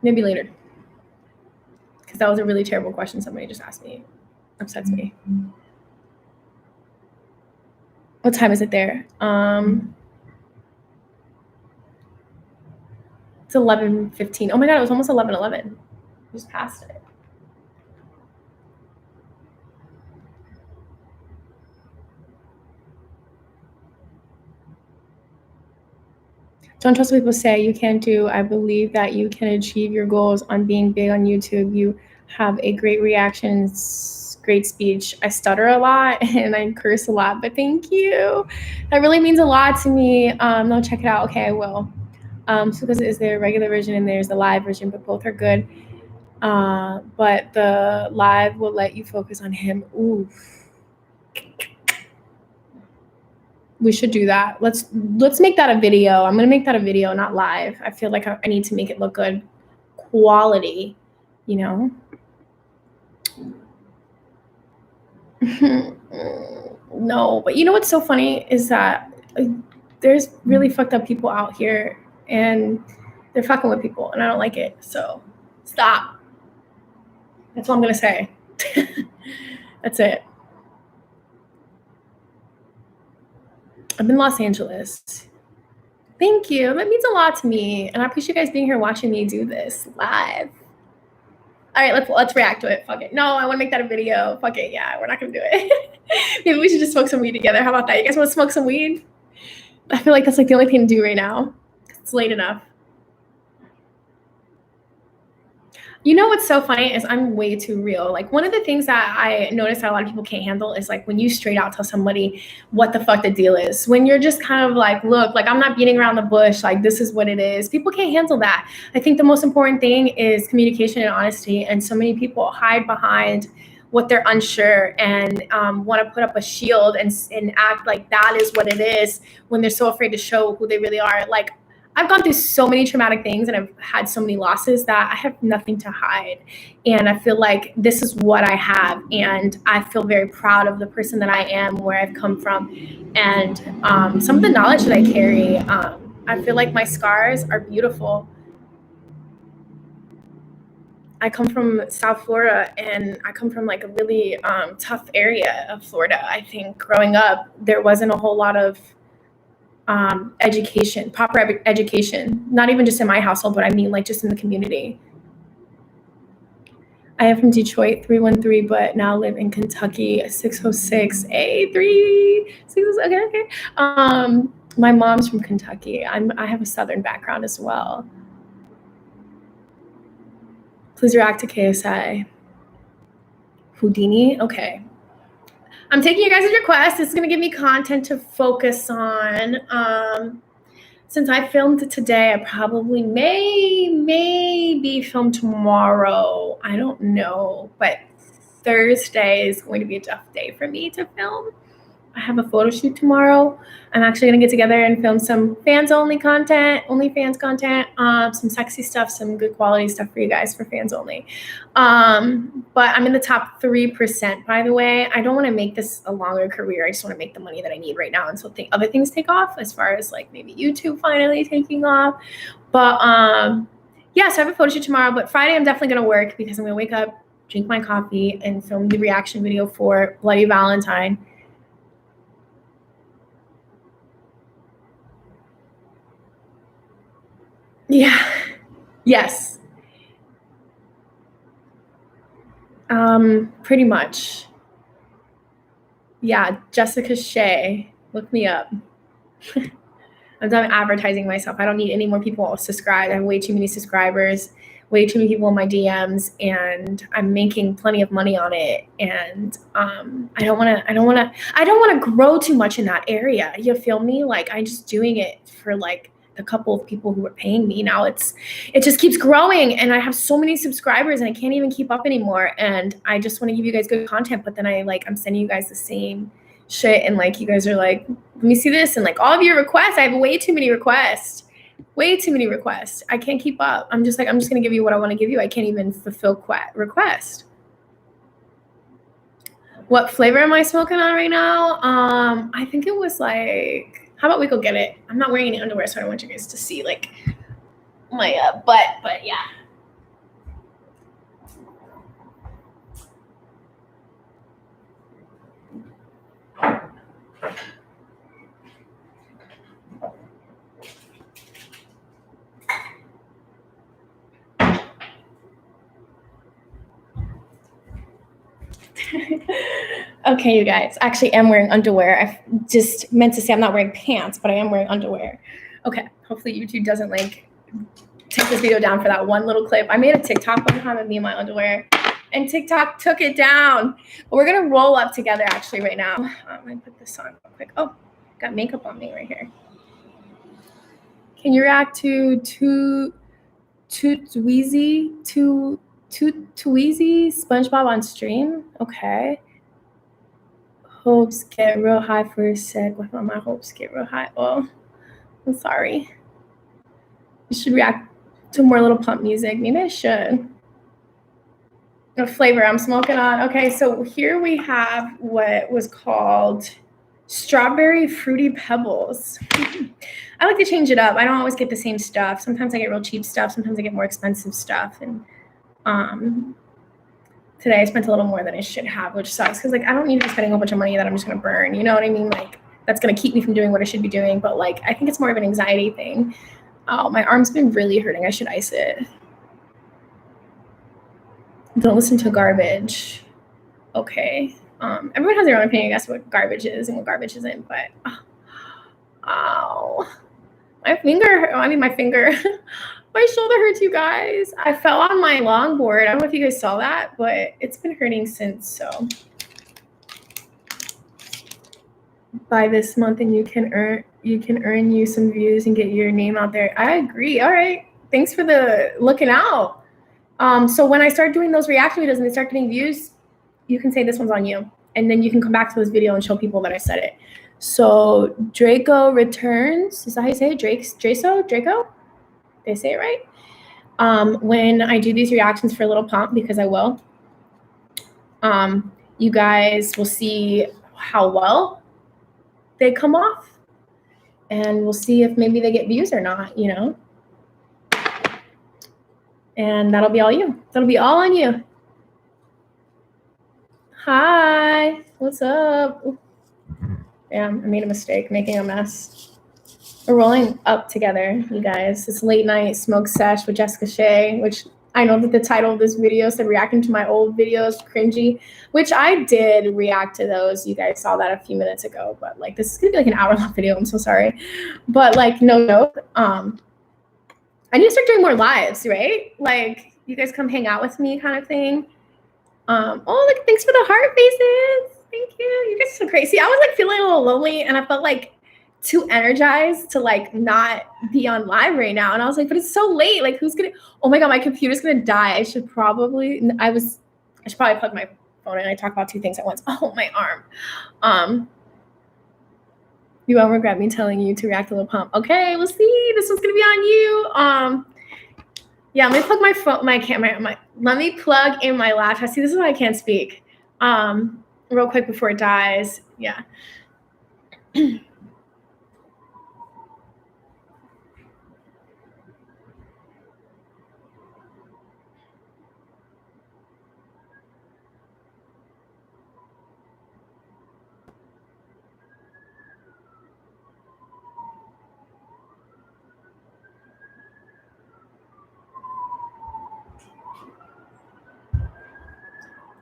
Maybe later. Because that was a really terrible question somebody just asked me. Upsets me. What time is it there? It's 11:15. Oh my God, it was almost 11:11. Just passed it. Don't trust what people say. You can't do. I believe that you can achieve your goals on being big on YouTube. You have a great reaction, great speech. I stutter a lot and I curse a lot, but thank you. That really means a lot to me. No, check it out. Okay, I will. So because is there a regular version and there's the live version, but both are good. But the live will let you focus on him. Ooh. We should do that. Let's make that a video. I'm gonna make that a video, not live. I feel like I need to make it look good quality, you know? No, but you know what's so funny is that there's really fucked up people out here and they're fucking with people and I don't like it. So stop. That's all I'm gonna say. That's it. I'm in Los Angeles. Thank you. That means a lot to me. And I appreciate you guys being here watching me do this live. All right, let's react to it. Fuck it. No, I want to make that a video. Fuck it. Yeah, we're not going to do it. Maybe we should just smoke some weed together. How about that? You guys want to smoke some weed? I feel like that's like the only thing to do right now. It's late enough. You know what's so funny is I'm way too real. Like one of the things that I notice that a lot of people can't handle is like when you straight out tell somebody what the fuck the deal is. When you're just kind of like, look, like I'm not beating around the bush. Like this is what it is. People can't handle that. I think the most important thing is communication and honesty. And so many people hide behind what they're unsure and want to put up a shield and act like that is what it is when they're so afraid to show who they really are. Like I've gone through so many traumatic things and I've had so many losses that I have nothing to hide. And I feel like this is what I have. And I feel very proud of the person that I am, where I've come from. And some of the knowledge that I carry, I feel like my scars are beautiful. I come from South Florida, and I come from like a really tough area of Florida. I think growing up, there wasn't a whole lot of education, proper education, not even just in my household, but I mean like just in the community. I am from Detroit, 313, but now live in Kentucky, 606A3. Okay. My mom's from Kentucky. I have a Southern background as well. Please react to KSI. Houdini? Okay. I'm taking you guys' requests. This is going to give me content to focus on. Since I filmed today, I probably maybe film tomorrow. I don't know. But Thursday is going to be a tough day for me to film. I have a photo shoot tomorrow. I'm actually going to get together and film some fans-only content, OnlyFans content, some sexy stuff, some good quality stuff for you guys for fans only. But I'm in the top 3%, by the way. I don't want to make this a longer career. I just want to make the money that I need right now until other things take off, as far as like maybe YouTube finally taking off. But yeah, so I have a photo shoot tomorrow. But Friday, I'm definitely going to work because I'm going to wake up, drink my coffee, and film the reaction video for Bloody Valentine. Yeah. Yes. Pretty much. Yeah, JessicaShea. Look me up. I'm done advertising myself. I don't need any more people subscribed. I have way too many subscribers, way too many people in my DMs, and I'm making plenty of money on it. And I don't want to grow too much in that area. You feel me? Like I'm just doing it for like a couple of people who are paying me. Now it just keeps growing, and I have so many subscribers and I can't even keep up anymore. And I just want to give you guys good content, but then I'm sending you guys the same shit, and like you guys are like, let me see this, and like all of your requests, I have way too many requests. I can't keep up. I'm just gonna give you what I want to give you. I can't even fulfill request. What flavor am I smoking on right now? I think it was like, how about we go get it? I'm not wearing any underwear, so I don't want you guys to see like my butt, but yeah. Okay, you guys. Actually, I'm wearing underwear. I just meant to say I'm not wearing pants, but I am wearing underwear. Okay. Hopefully YouTube doesn't like take this video down for that one little clip. I made a TikTok one time of me in my underwear, and TikTok took it down. But we're gonna roll up together actually right now. I'm gonna put this on real quick. Oh, got makeup on me right here. Can you react to Tweezy SpongeBob on stream? Okay. Hopes get real high for a sec. Why don't my hopes get real high? Oh, I'm sorry. You should react to more Little Pump music. Maybe I should. The flavor I'm smoking on. Okay, so here we have what was called Strawberry Fruity Pebbles. I like to change it up. I don't always get the same stuff. Sometimes I get real cheap stuff. Sometimes I get more expensive stuff. And today I spent a little more than I should have, which sucks because like I don't need to be spending a whole bunch of money that I'm just gonna burn. You know what I mean? Like that's gonna keep me from doing what I should be doing. But like I think it's more of an anxiety thing. Oh, my arm's been really hurting. I should ice it. Don't listen to garbage. Okay. Everyone has their own opinion, I guess, what garbage is and what garbage isn't. But ow, my finger. My shoulder hurts, you guys. I fell on my longboard. I don't know if you guys saw that, but it's been hurting since. So by this month, and you can earn you some views and get your name out there. I agree. All right. Thanks for the looking out. So when I start doing those reaction videos and they start getting views, you can say this one's on you, and then you can come back to this video and show people that I said it. So Draco returns. Is that how you say it? Draco? Did I say it right? When I do these reactions for Little Pump, because I will, you guys will see how well they come off, and we'll see if maybe they get views or not, you know? And that'll be all you. That'll be all on you. Hi, what's up? Damn, I made a mistake making a mess. We're rolling up together, you guys. It's late night smoke sesh with JessicaShea, which I know that the title of this video said reacting to my old videos, Cringy, which I did react to those. You guys saw that a few minutes ago, but like this is gonna be like an hour-long video. I'm so sorry, but like no joke. I need to start doing more lives, right? Like you guys come hang out with me, kind of thing. Oh, look! Thanks for the heart faces. Thank you. You guys are so crazy. I was like feeling a little lonely, and I felt like too energized to like not be on live right now. And I was like, but it's so late. Like, who's gonna? Oh my god, my computer's gonna die. I should probably plug my phone in. I talk about two things at once. Oh, my arm. You won't regret me telling you to react to Lil Pump. Okay, we'll see. This one's gonna be on you. Yeah, let me plug my phone, my camera. Let me plug in my laptop. See, this is why I can't speak. Real quick before it dies. Yeah.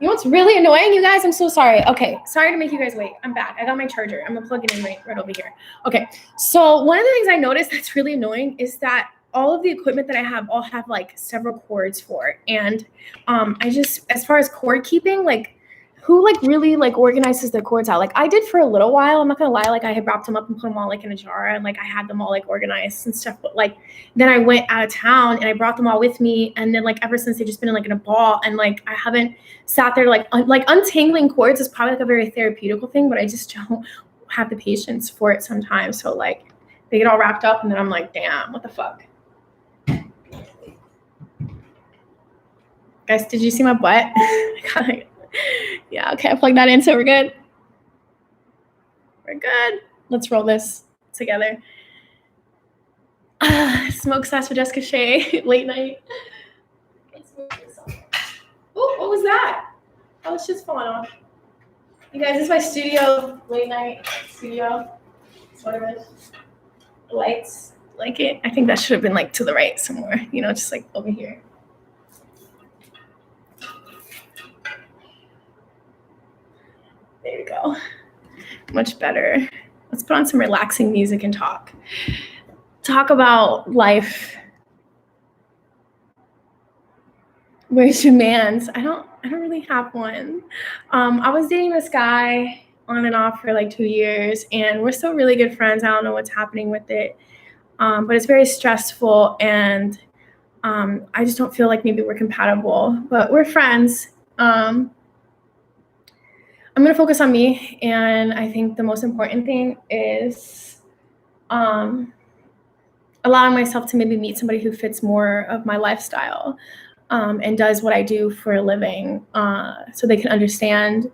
You know what's really annoying, you guys? I'm so sorry. Okay, sorry to make you guys wait. I'm back. I got my charger. I'm gonna plug it in right over here. Okay, so one of the things I noticed that's really annoying is that all of the equipment that I have all have like several cords for it. And I just, as far as cord keeping, like who like really like organizes the cords out? Like I did for a little while. I'm not gonna lie. Like I had wrapped them up and put them all like in a jar and like I had them all like organized and stuff. But like then I went out of town and I brought them all with me. And then like ever since they've just been like in a ball and like I haven't sat there like untangling cords is probably like a very therapeutical thing, but I just don't have the patience for it sometimes. So like they get all wrapped up and then I'm like, damn, what the fuck? Guys, did you see my butt? Yeah, okay, I plugged that in, so we're good. We're good. Let's roll this together. Smoke sesh with JessicaShea, late night. Oh, what was that? Oh, it's just falling off. You guys, this is my studio, late night studio. That's what it is. The lights, like it. I think that should have been like to the right somewhere, you know, just like over here. There we go. Much better. Let's put on some relaxing music and talk. Talk about life. Where's your man's? I don't really have one. I was dating this guy on and off for like 2 years, and we're still really good friends. I don't know what's happening with it, but it's very stressful, and I just don't feel like maybe we're compatible. But we're friends. I'm going to focus on me, and I think the most important thing is allowing myself to maybe meet somebody who fits more of my lifestyle and does what I do for a living so they can understand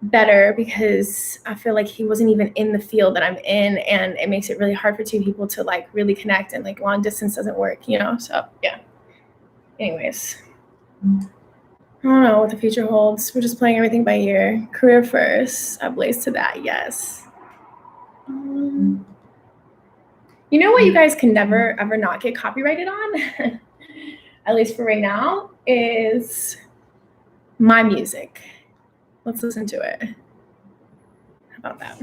better, because I feel like he wasn't even in the field that I'm in, and it makes it really hard for two people to like really connect, and like long distance doesn't work, you know? So yeah. Anyways. I don't know what the future holds. We're just playing everything by ear. Career first. I blaze to that, yes. You know what you guys can never, ever not get copyrighted on? At least for right now, is my music. Let's listen to it. How about that?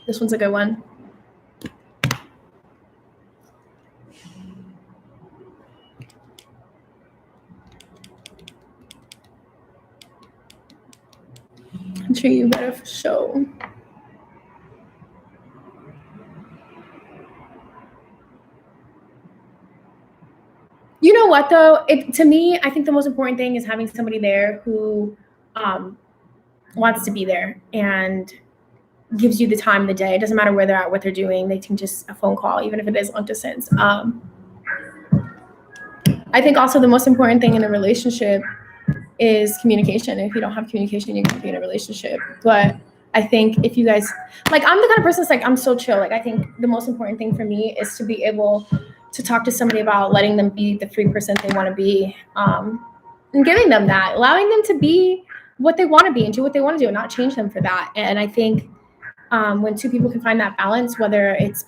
This one's a good one. I'm sure you better for sure. You know what though? To me, I think the most important thing is having somebody there who wants to be there and gives you the time of the day. It doesn't matter where they're at, what they're doing. They can just a phone call, even if it is long distance. I think also the most important thing in a relationship is communication. If you don't have communication, you can't be in a relationship. But I think if you guys, like, I'm the kind of person that's like, I'm so chill. Like, I think the most important thing for me is to be able to talk to somebody about letting them be the free person they want to be, and giving them that, allowing them to be what they want to be and do what they want to do and not change them for that. And I think when two people can find that balance, whether it's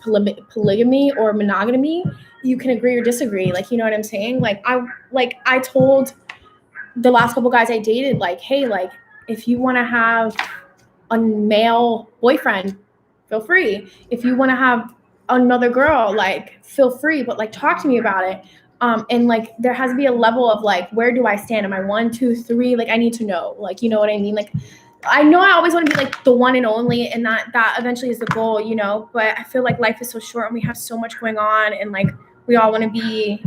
polygamy or monogamy, you can agree or disagree. Like, you know what I'm saying? I told the last couple guys I dated, like, hey, like, if you want to have a male boyfriend, feel free. If you want to have another girl, like, feel free, but like, talk to me about it. And like, there has to be a level of like, where do I stand? Am I 1, 2, 3? Like, I need to know, like, you know what I mean? Like, I know I always want to be like the one and only, and that eventually is the goal, you know, but I feel like life is so short and we have so much going on, and like, we all want to be,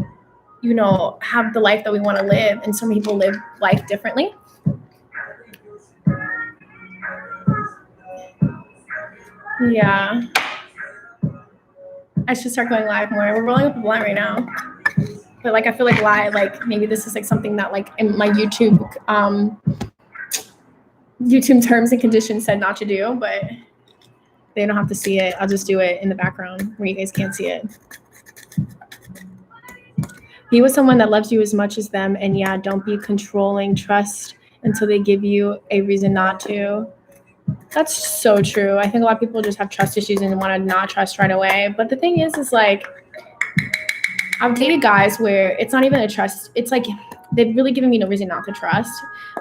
you know, have the life that we want to live. And some people live life differently. Yeah. I should start going live more. We're rolling up a blunt right now. But like, I feel like live, like maybe this is like something that like in my YouTube terms and conditions said not to do, but they don't have to see it. I'll just do it in the background where you guys can't see it. Be with someone that loves you as much as them, and yeah, don't be controlling. Trust until they give you a reason not to. That's so true. I think a lot of people just have trust issues and want to not trust right away. But the thing is like, I've dated guys where it's not even a trust. It's like they've really given me no reason not to trust,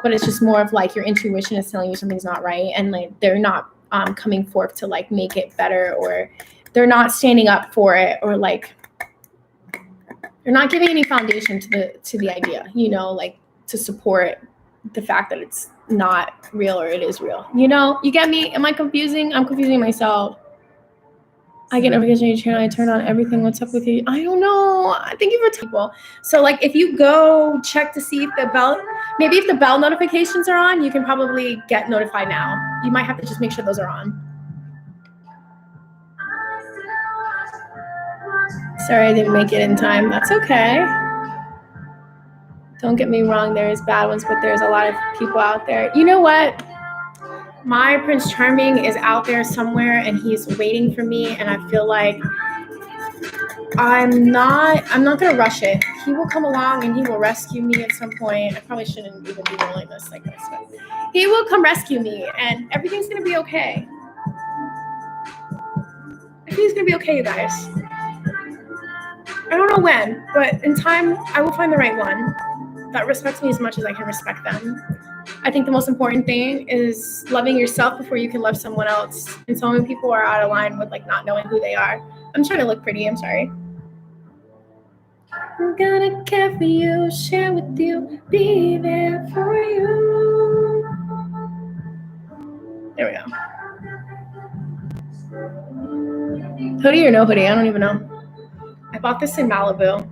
but it's just more of like your intuition is telling you something's not right, and like they're not coming forth to like make it better, or they're not standing up for it, or like they're not giving any foundation to the idea, you know, like to support the fact that it's not real or it is real. You know, you get me? Am I confusing? I'm confusing myself. I get notification on your channel. I turn on everything. What's up with you? I don't know. Thank you for people. So like, if you go check to see if the bell notifications are on, you can probably get notified now. You might have to just make sure those are on. Sorry, I didn't make it in time. That's okay. Don't get me wrong. There's bad ones, but there's a lot of people out there. You know what? My Prince Charming is out there somewhere, and he's waiting for me, and I feel like I'm not gonna rush it. He will come along and he will rescue me at some point. I probably shouldn't even be rolling this like this, but he will come rescue me, and everything's gonna be okay. Everything's gonna be okay, you guys. I don't know when, but in time, I will find the right one that respects me as much as I can respect them. I think the most important thing is loving yourself before you can love someone else. And so many people are out of line with like not knowing who they are. I'm trying to look pretty. I'm sorry. I'm gonna care for you, share with you, be there for you. There we go. Hoodie or no hoodie? I don't even know. I bought this in Malibu.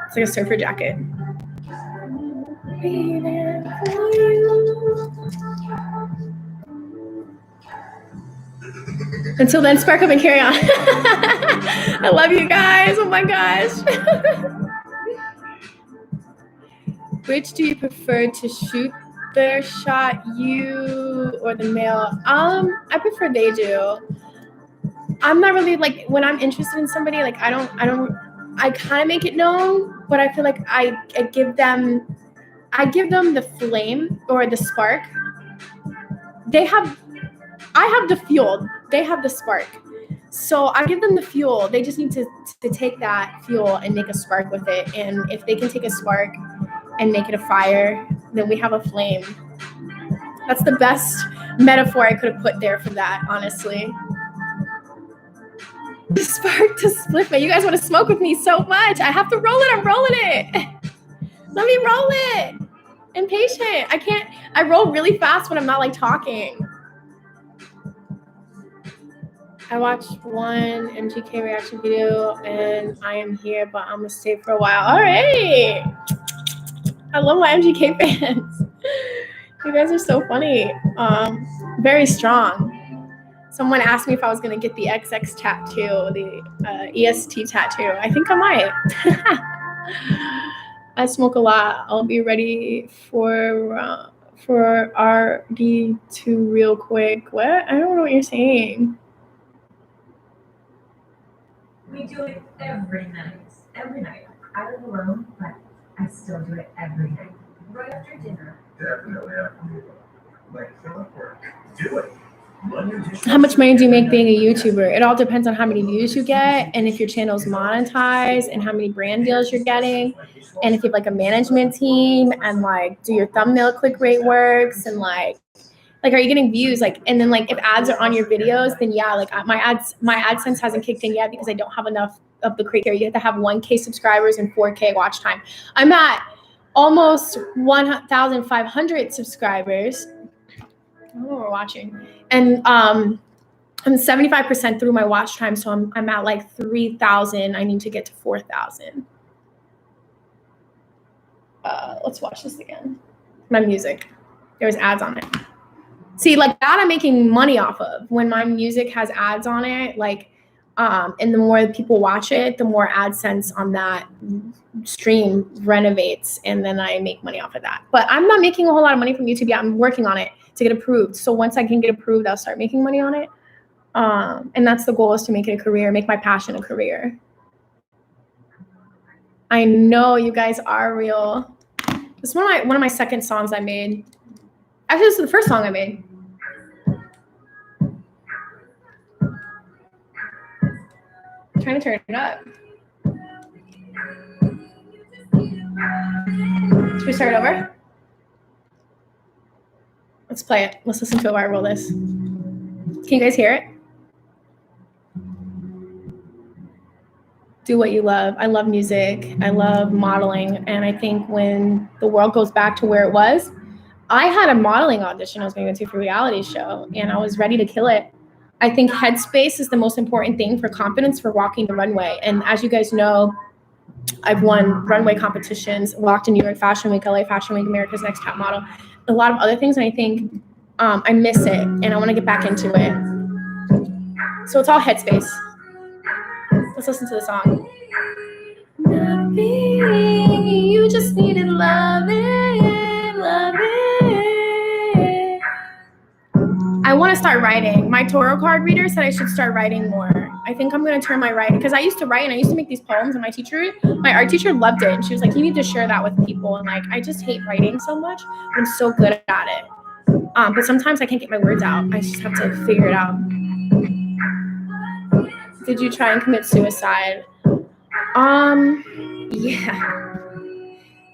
It's like a surfer jacket. Be there for you. Until then, spark up and carry on. I love you guys. Oh my gosh. Which do you prefer to shoot their shot, you or the male? I prefer they do. I'm not really like, when I'm interested in somebody, like I kind of make it known, but I feel like I give them the flame or the spark. I have the fuel. They have the spark. So I give them the fuel. They just need to take that fuel and make a spark with it. And if they can take a spark and make it a fire, then we have a flame. That's the best metaphor I could have put there for that, honestly. The spark to split me. You guys want to smoke with me so much. I have to roll it. I'm rolling it. Let me roll it. Impatient. I roll really fast when I'm not like talking. I watched one MGK reaction video and I am here, but I'm gonna stay for a while. All right. I love my MGK fans. You guys are so funny. Very strong. Someone asked me if I was gonna get the XX tattoo, the EST tattoo. I think I might. I smoke a lot. I'll be ready for RD2 real quick. What? I don't know what you're saying. We do it every night. Every night. I live alone, but I still do it every night. Right after dinner. Definitely after dinner. Like clockwork. Do it. How much money do you make being a YouTuber? It all depends on how many views you get and if your channel's monetized and how many brand deals you're getting and if you have like a management team and like do your thumbnail click rate works and like are you getting views like and then like if ads are on your videos then yeah like my AdSense hasn't kicked in yet because I don't have enough of the criteria. You have to have 1K subscribers and 4K watch time. I'm at almost 1,500 subscribers. I don't know what we're watching. And I'm 75% through my watch time, so I'm at like 3,000. I need to get to 4,000. Let's watch this again. My music. There was ads on it. See, like that I'm making money off of. When my music has ads on it, like, and the more people watch it, the more AdSense on that stream renovates, and then I make money off of that. But I'm not making a whole lot of money from YouTube yet. I'm working on it to get approved. So once I can get approved, I'll start making money on it. And that's the goal, is to make it a career, make my passion a career. I know you guys are real. This is one of my second songs I made. Actually, this is the first song I made. I'm trying to turn it up. Should we start over? Let's play it. Let's listen to it while I roll this. Can you guys hear it? Do what you love. I love music. I love modeling. And I think when the world goes back to where it was, I had a modeling audition I was going to go to for a reality show, and I was ready to kill it. I think headspace is the most important thing for confidence for walking the runway. And as you guys know, I've won runway competitions, walked in New York Fashion Week, LA Fashion Week, America's Next Top Model, a lot of other things. And I think I miss it, and I want to get back into it. So it's all headspace. Let's listen to the song. Nothing, you just needed loving, loving. I want to start writing. My tarot card reader said I should start writing more. I think I'm going to turn my writing, because I used to write and I used to make these poems, and my art teacher loved it. And she was like, you need to share that with people. And like, I just hate writing so much. I'm so good at it. But sometimes I can't get my words out. I just have to figure it out. Did you try and commit suicide?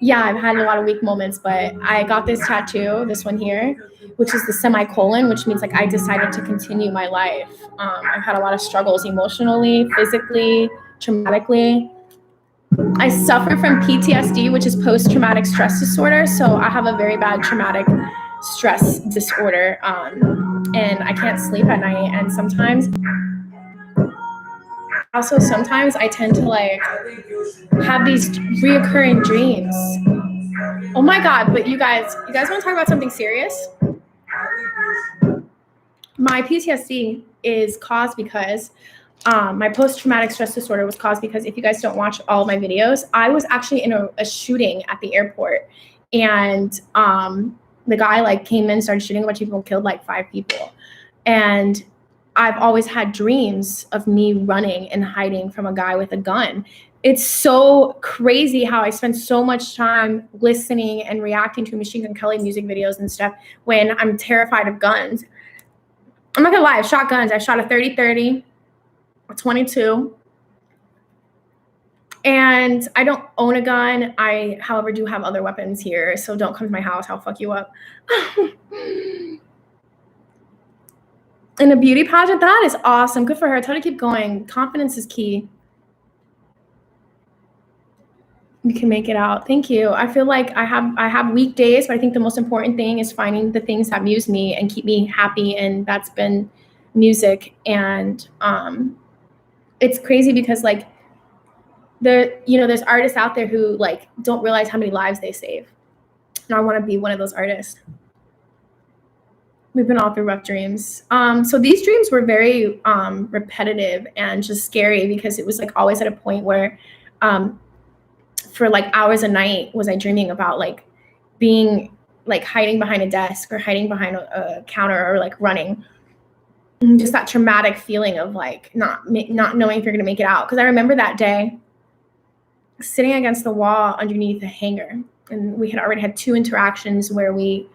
Yeah, I've had a lot of weak moments, but I got this tattoo, this one here, which is the semicolon, which means like I decided to continue my life. I've had a lot of struggles emotionally, physically, traumatically. I suffer from PTSD, which is post-traumatic stress disorder. So I have a very bad traumatic stress disorder, and I can't sleep at night. And sometimes I tend to like have these reoccurring dreams. Oh my God, but you guys want to talk about something serious? My PTSD is caused because my post-traumatic stress disorder was caused because, if you guys don't watch all of my videos, I was actually in a shooting at the airport, and the guy like came in, started shooting a bunch of people, killed like 5 people. And I've always had dreams of me running and hiding from a guy with a gun. It's so crazy how I spend so much time listening and reacting to Machine Gun Kelly music videos and stuff when I'm terrified of guns. I'm not gonna lie, I've shot guns. I shot a 30-30, a 22, and I don't own a gun. I, however, do have other weapons here, so don't come to my house. I'll fuck you up. In a beauty pageant, that is awesome. Good for her. Tell her to keep going. Confidence is key. You can make it out. Thank you. I feel like I have weak days, but I think the most important thing is finding the things that amuse me and keep me happy, and that's been music. And it's crazy because like there's artists out there who like don't realize how many lives they save. And I want to be one of those artists. We've been all through rough dreams. So these dreams were very repetitive and just scary because it was like always at a point where for like hours a night was I dreaming about like being like hiding behind a desk or hiding behind a counter or like running. Just that traumatic feeling of like not knowing if you're gonna make it out. Because I remember that day sitting against the wall underneath a hanger, and we had already had 2 interactions where we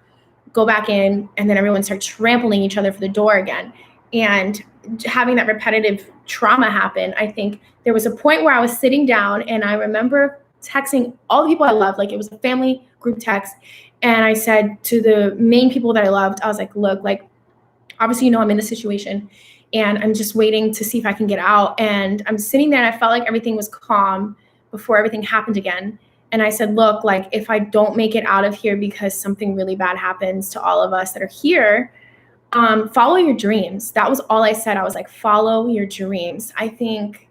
go back in and then everyone starts trampling each other for the door again. And having that repetitive trauma happen, I think there was a point where I was sitting down and I remember texting all the people I loved, like it was a family group text. And I said to the main people that I loved, I was like, look, like, obviously, I'm in this situation and I'm just waiting to see if I can get out. And I'm sitting there and I felt like everything was calm before everything happened again. And I said, look, like if I don't make it out of here because something really bad happens to all of us that are here, follow your dreams. That was all I said. I was like, follow your dreams. I think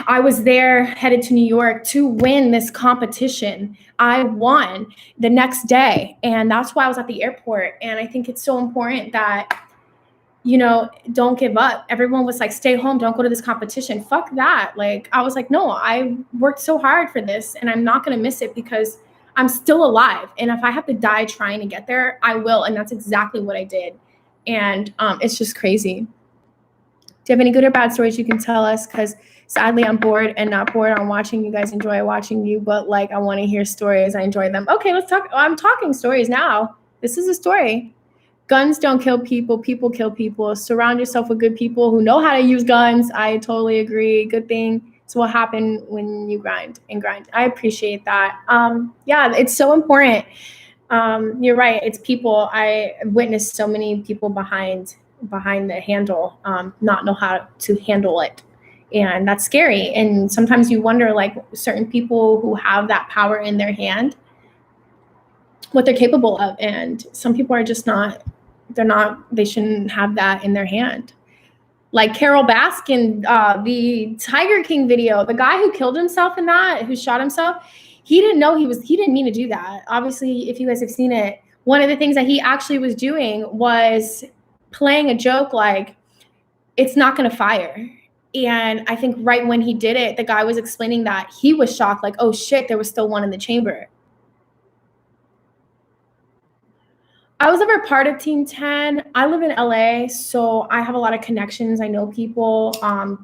I was there headed to New York to win this competition. I won the next day. And that's why I was at the airport. And I think it's so important that, don't give up. Everyone was like, stay home, don't go to this competition. Fuck that. Like, I was like, no, I worked so hard for this and I'm not going to miss it because I'm still alive. And if I have to die trying to get there, I will. And that's exactly what I did. And it's just crazy. Do you have any good or bad stories you can tell us? Because sadly, I'm bored and not bored on watching you guys. Enjoy watching you, but like I want to hear stories. I enjoy them. Okay, let's talk. I'm talking stories now. This is a story. Guns don't kill people. People kill people. Surround yourself with good people who know how to use guns. I totally agree. Good thing. It's what happened when you grind. I appreciate that. Yeah, it's so important. You're right. It's people. I witnessed so many people behind the handle not know how to handle it. And that's scary. And sometimes you wonder, like, certain people who have that power in their hand, what they're capable of. And some people are just they shouldn't have that in their hand. Like Carol Baskin, the Tiger King video, the guy who killed himself in that, who shot himself, he didn't know he didn't mean to do that. Obviously, if you guys have seen it, one of the things that he actually was doing was playing a joke like, it's not going to fire. And I think right when he did it, the guy was explaining that he was shocked, like, oh shit, there was still one in the chamber. I was never part of Team 10. I live in LA, so I have a lot of connections. I know people,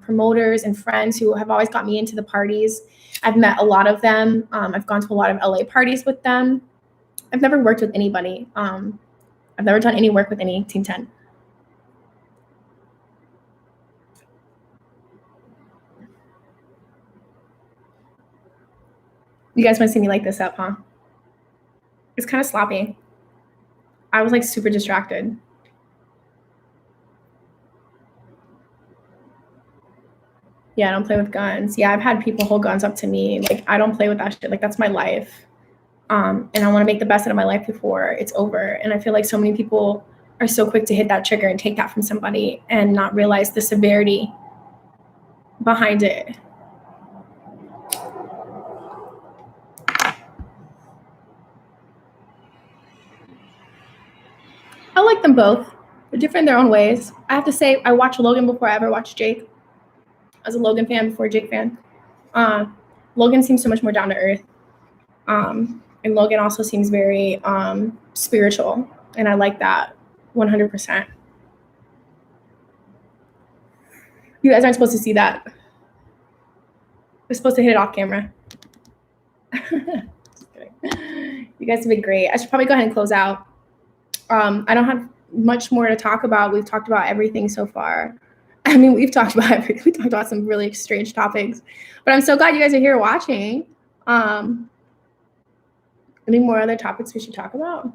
promoters and friends who have always got me into the parties. I've met a lot of them. I've gone to a lot of LA parties with them. I've never worked with anybody. I've never done any work with any Team 10. You guys want to see me light this up, huh? It's kind of sloppy. I was like super distracted. Yeah, I don't play with guns. Yeah, I've had people hold guns up to me. Like, I don't play with that shit. Like, that's my life. And I want to make the best out of my life before it's over. And I feel like so many people are so quick to hit that trigger and take that from somebody and not realize the severity behind it. I like them both. They're different in their own ways. I have to say, I watched Logan before I ever watched Jake. I was a Logan fan before a Jake fan. Logan seems so much more down to earth. And Logan also seems very spiritual. And I like that 100%. You guys aren't supposed to see that. We're supposed to hit it off camera. You guys have been great. I should probably go ahead and close out. I don't have much more to talk about. We've talked about everything so far. I mean, we've talked about everything. We talked about some really strange topics, but I'm so glad you guys are here watching. Any more other topics we should talk about?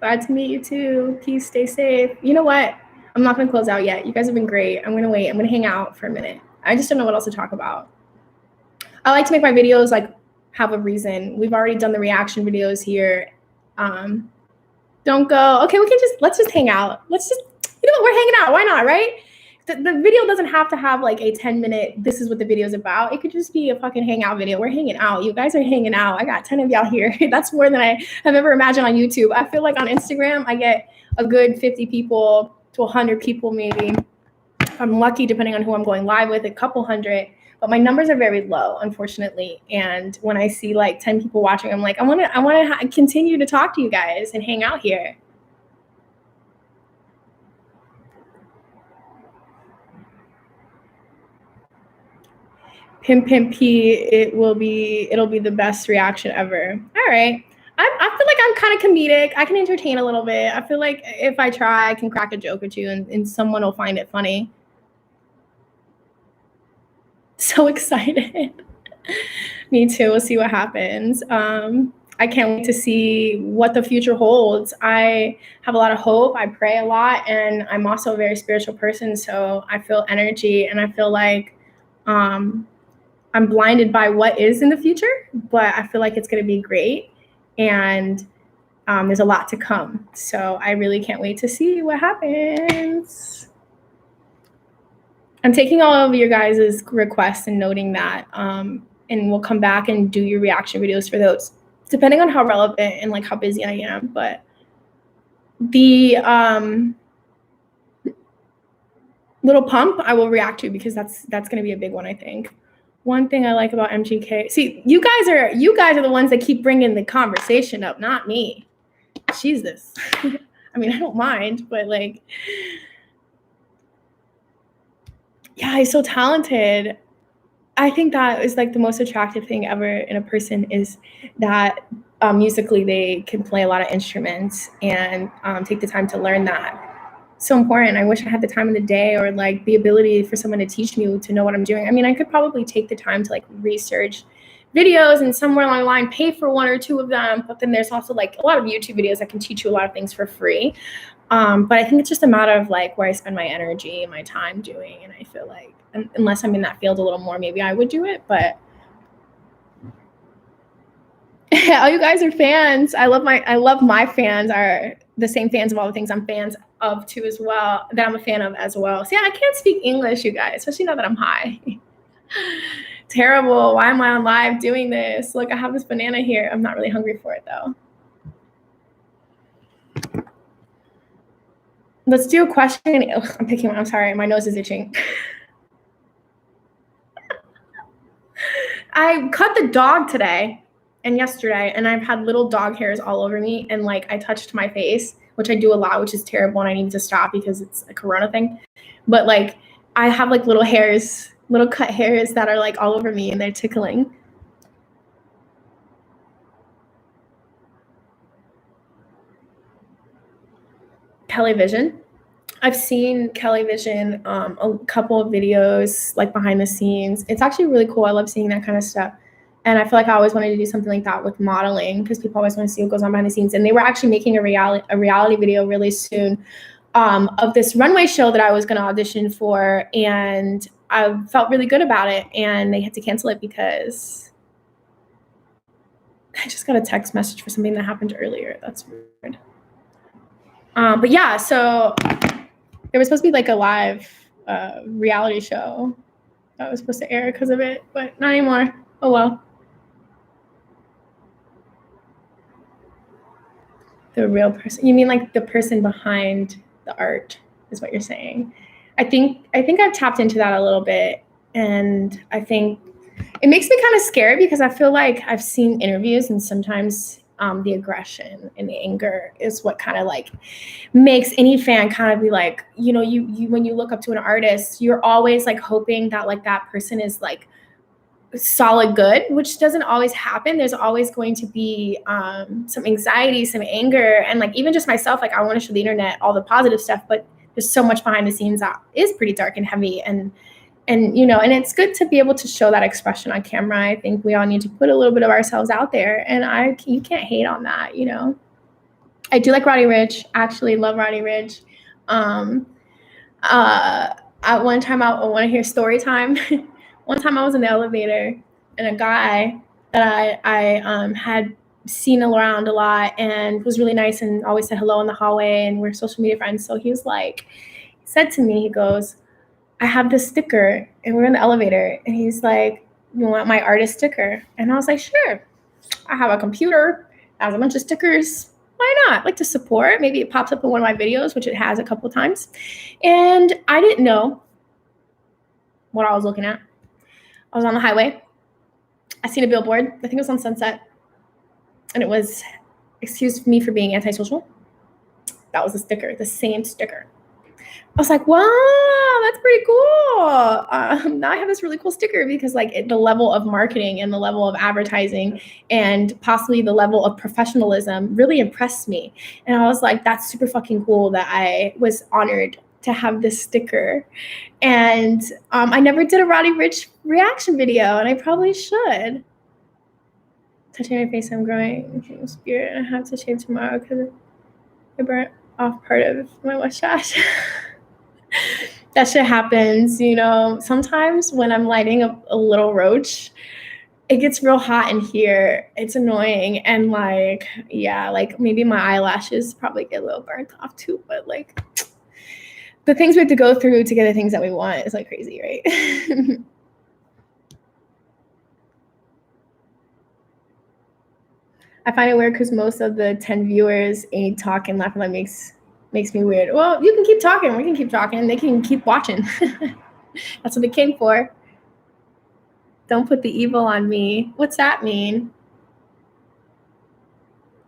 Glad to meet you too. Peace, stay safe. You know what? I'm not going to close out yet. You guys have been great. I'm going to wait. I'm going to hang out for a minute. I just don't know what else to talk about. I like to make my videos like have a reason. We've already done the reaction videos here. Don't go. Okay, let's just hang out. We're hanging out. Why not, right? the video doesn't have to have like a 10-minute, this is what the video is about. It could just be a fucking hangout video. We're hanging out. You guys are hanging out. I got 10 of y'all here. That's more than I have ever imagined on YouTube. I feel like on Instagram, I get a good 50 people to 100 people maybe. I'm lucky, depending on who I'm going live with, a couple hundred. But my numbers are very low, unfortunately. And when I see like 10 people watching, I'm like, I want to continue to talk to you guys and hang out here. Pimp P, it'll be the best reaction ever. All right. I feel like I'm kind of comedic. I can entertain a little bit. I feel like if I try, I can crack a joke or two and someone will find it funny. So excited. Me too. We'll see what happens. I can't wait to see what the future holds. I have a lot of hope. I pray a lot, and I'm also a very spiritual person. So I feel energy, and I feel like I'm blinded by what is in the future, but I feel like it's going to be great. And there's a lot to come. So I really can't wait to see what happens. I'm taking all of your guys' requests and noting that. And we'll come back and do your reaction videos for those, depending on how relevant and like how busy I am. But the little pump I will react to, because that's going to be a big one, I think. One thing I like about MGK, see, you guys are the ones that keep bringing the conversation up, not me. Jesus. I mean, I don't mind, but like, yeah, he's so talented. I think that is like the most attractive thing ever in a person, is that musically they can play a lot of instruments and take the time to learn that. So important. I wish I had the time in the day, or like the ability for someone to teach me to know what I'm doing. I mean, I could probably take the time to like research videos and somewhere along the line pay for one or two of them. But then there's also like a lot of YouTube videos that can teach you a lot of things for free. But I think it's just a matter of like where I spend my energy and my time doing. And I feel like unless I'm in that field a little more, maybe I would do it. But all you guys are fans. I love my fans are the same fans of all the things I'm fans of too as well, that I'm a fan of as well. See, I can't speak English, you guys, especially now that I'm high. Terrible. Why am I on live doing this? Look, I have this banana here. I'm not really hungry for it though. Let's do a question. Ugh, I'm picking one. I'm sorry. My nose is itching. I cut the dog today and yesterday, and I've had little dog hairs all over me, and like I touched my face, which I do a lot, which is terrible, and I need to stop because it's a corona thing. But like I have like little hairs, little cut hairs that are like all over me, and they're tickling. Kelly Vision. I've seen Kelly Vision a couple of videos like behind the scenes. It's actually really cool. I love seeing that kind of stuff. And I feel like I always wanted to do something like that with modeling, because people always want to see what goes on behind the scenes. And they were actually making a reality video really soon of this runway show that I was going to audition for. And I felt really good about it. And they had to cancel it because I just got a text message for something that happened earlier. That's weird. But yeah, so there was supposed to be like a live reality show that was supposed to air because of it, but not anymore. Oh well. The real person. You mean like the person behind the art is what you're saying. I think I've tapped into that a little bit, and I think it makes me kind of scared because I feel like I've seen interviews, and sometimes the aggression and the anger is what kind of like makes any fan kind of be like, you know, you when you look up to an artist, you're always like hoping that like that person is like solid good, which doesn't always happen. There's always going to be some anxiety, some anger, and like even just myself, like I want to show the internet all the positive stuff, but there's so much behind the scenes that is pretty dark and heavy, and you know, and it's good to be able to show that expression on camera. I think we all need to put a little bit of ourselves out there, and you can't hate on that, you know. I do like Roddy Ricch, actually love Roddy Ricch. At one time, I want to hear story time. One time I was in the elevator, and a guy that I had seen around a lot and was really nice and always said hello in the hallway, and we're social media friends. So he was like, he said to me, he goes, I have this sticker and we're in the elevator and he's like, you want my artist sticker? And I was like, sure. I have a computer, has a bunch of stickers. Why not? I'd like to support. Maybe it pops up in one of my videos, which it has a couple of times. And I didn't know what I was looking at. I was on the highway. I seen a billboard. I think it was on Sunset. And it was, excuse me for being antisocial. That was the sticker, the same sticker. I was like, wow, that's pretty cool. Now I have this really cool sticker because like the level of marketing and the level of advertising and possibly the level of professionalism really impressed me. And I was like, that's super fucking cool that I was honored to have this sticker. And I never did a Roddy Ricch reaction video, and I probably should. Touching my face, I'm growing spirit. I have to shave tomorrow because I burnt off part of my mustache. That shit happens, you know. Sometimes when I'm lighting a little roach, it gets real hot in here. It's annoying. And like, yeah, like maybe my eyelashes probably get a little burnt off too. But like the things we have to go through to get the things that we want is like crazy, right? I find it weird because most of the 10 viewers ain't talking, laughing. That makes me weird. Well, you can keep talking. We can keep talking. They can keep watching. That's what they came for. Don't put the evil on me. What's that mean?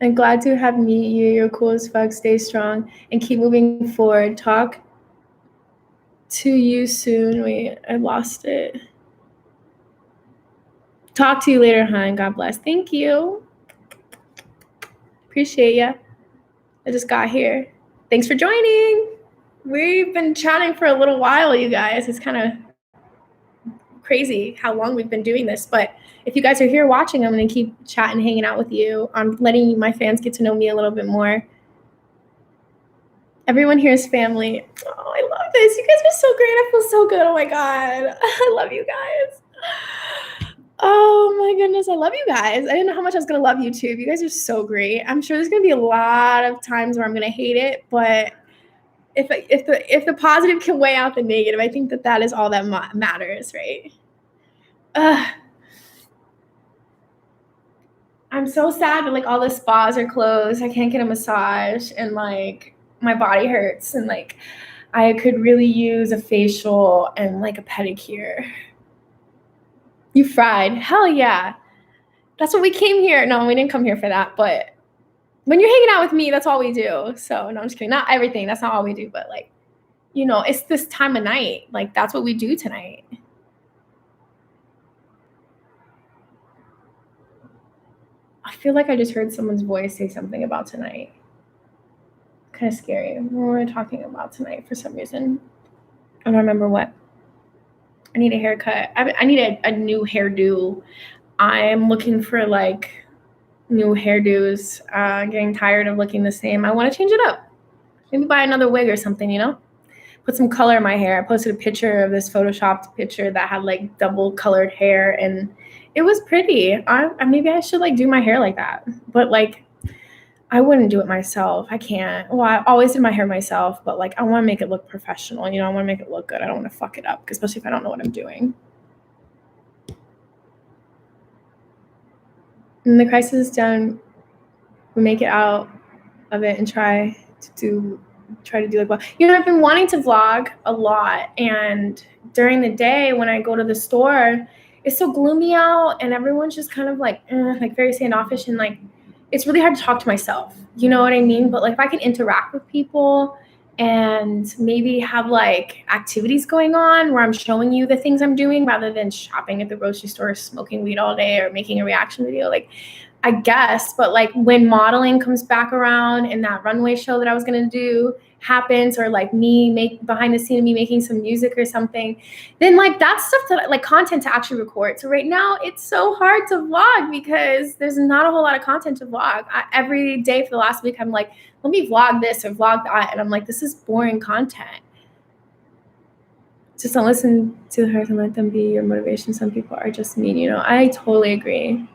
I'm glad to have meet you. You're cool as fuck. Stay strong and keep moving forward. Talk to you soon. Wait, I lost it. Talk to you later, hon. God bless. Thank you. Appreciate ya. I just got here. Thanks for joining. We've been chatting for a little while, you guys. It's kind of crazy how long we've been doing this, but if you guys are here watching, I'm going to keep chatting, hanging out with you. I'm letting my fans get to know me a little bit more. Everyone here is family. Oh, I love this. You guys are so great. I feel so good. Oh my God. I love you guys. Oh my goodness. I love you guys. I didn't know how much I was going to love YouTube. You guys are so great. I'm sure there's going to be a lot of times where I'm going to hate it, but if the positive can weigh out the negative, I think that is all that matters, right? I'm so sad that like all the spas are closed. I can't get a massage and like my body hurts and like I could really use a facial and like a pedicure. You fried. Hell yeah. That's what we came here. No, we didn't come here for that, but when you're hanging out with me, that's all we do. So no, I'm just kidding. Not everything. That's not all we do, but like, you know, it's this time of night. Like that's what we do tonight. I feel like I just heard someone's voice say something about tonight. Kind of scary. What were we talking about tonight for some reason? I don't remember what. I need a haircut. I need a new hairdo. I'm looking for like new hairdos. Getting tired of looking the same. I want to change it up. Maybe buy another wig or something, you know? Put some color in my hair. I posted a picture of this photoshopped picture that had like double colored hair and it was pretty. Maybe I should like do my hair like that. But like I wouldn't do it myself. I can't. Well, I always did my hair myself, but like I want to make it look professional. You know, I want to make it look good. I don't want to fuck it up, especially if I don't know what I'm doing. And the crisis is done. We make it out of it and try to do like well. You know, I've been wanting to vlog a lot, and during the day when I go to the store, it's so gloomy out, and everyone's just kind of like very standoffish and like. It's really hard to talk to myself, you know what I mean? But like if I can interact with people and maybe have like activities going on where I'm showing you the things I'm doing rather than shopping at the grocery store, smoking weed all day or making a reaction video, like I guess. But like when modeling comes back around and that runway show that I was going to do happens, or like me behind the scene of me making some music or something, then like that's stuff that like content to actually record. So right now it's so hard to vlog because there's not a whole lot of content to vlog. Every day for the last week I'm like, let me vlog this or vlog that, and I'm like, this is boring content. Just don't listen to her and let them be your motivation. Some people are just mean, you know. I totally agree.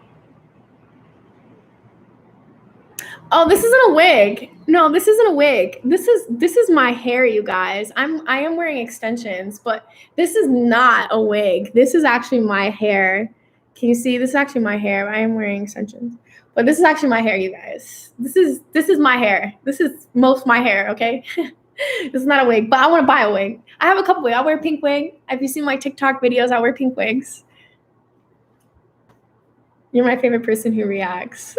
Oh, this isn't a wig. No, this isn't a wig. This is my hair, you guys. I am wearing extensions, but this is not a wig. This is actually my hair. Can you see? This is actually my hair. I am wearing extensions. But this is actually my hair, you guys. This is my hair. This is most my hair, okay? This is not a wig, but I want to buy a wig. I have a couple wigs. I wear a pink wig. If you see my TikTok videos, I wear pink wigs. You're my favorite person who reacts.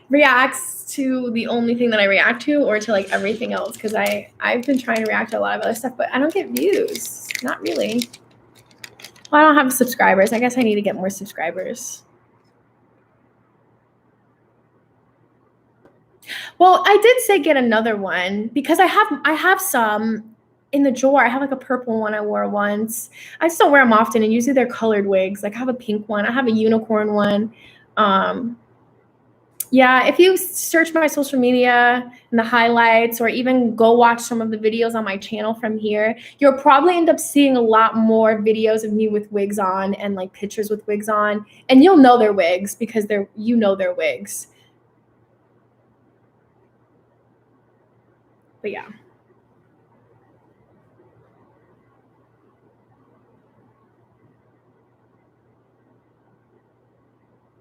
Reacts to the only thing that I react to, or to like everything else, because I've been trying to react to a lot of other stuff, but I don't get views. Not really. Well, I don't have subscribers. I guess I need to get more subscribers. Well, I did say get another one because I have some in the drawer. I have like a purple one I wore once. I just don't wear them often, and usually they're colored wigs. Like I have a pink one. I have a unicorn one. Yeah, if you search my social media in the highlights, or even go watch some of the videos on my channel from here, you'll probably end up seeing a lot more videos of me with wigs on, and like pictures with wigs on, and you'll know they're wigs because they're wigs. But yeah.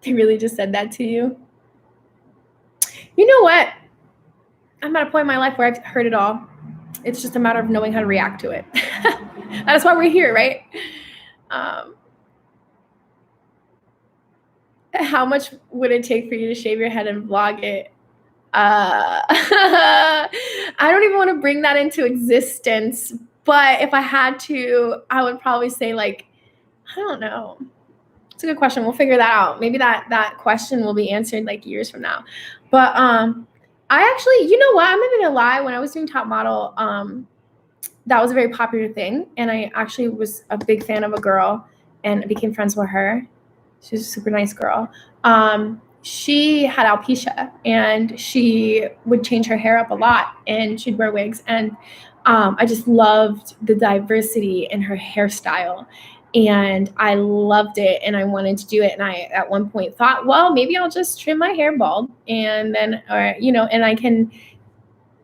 They really just said that to you? You know what? I'm at a point in my life where I've heard it all. It's just a matter of knowing how to react to it. That's why we're here, right? How much would it take for you to shave your head and vlog it? I don't even want to bring that into existence. But if I had to, I would probably say like, I don't know. It's a good question. We'll figure that out. Maybe that question will be answered like years from now. But I actually, you know what? I'm not even gonna lie. When I was doing Top Model, that was a very popular thing, and I actually was a big fan of a girl, and I became friends with her. She was a super nice girl. She had alopecia, and she would change her hair up a lot, and she'd wear wigs, and I just loved the diversity in her hairstyle. And I loved it, and I wanted to do it. And I, at one point, thought, well, maybe I'll just trim my hair bald, and then, or and I can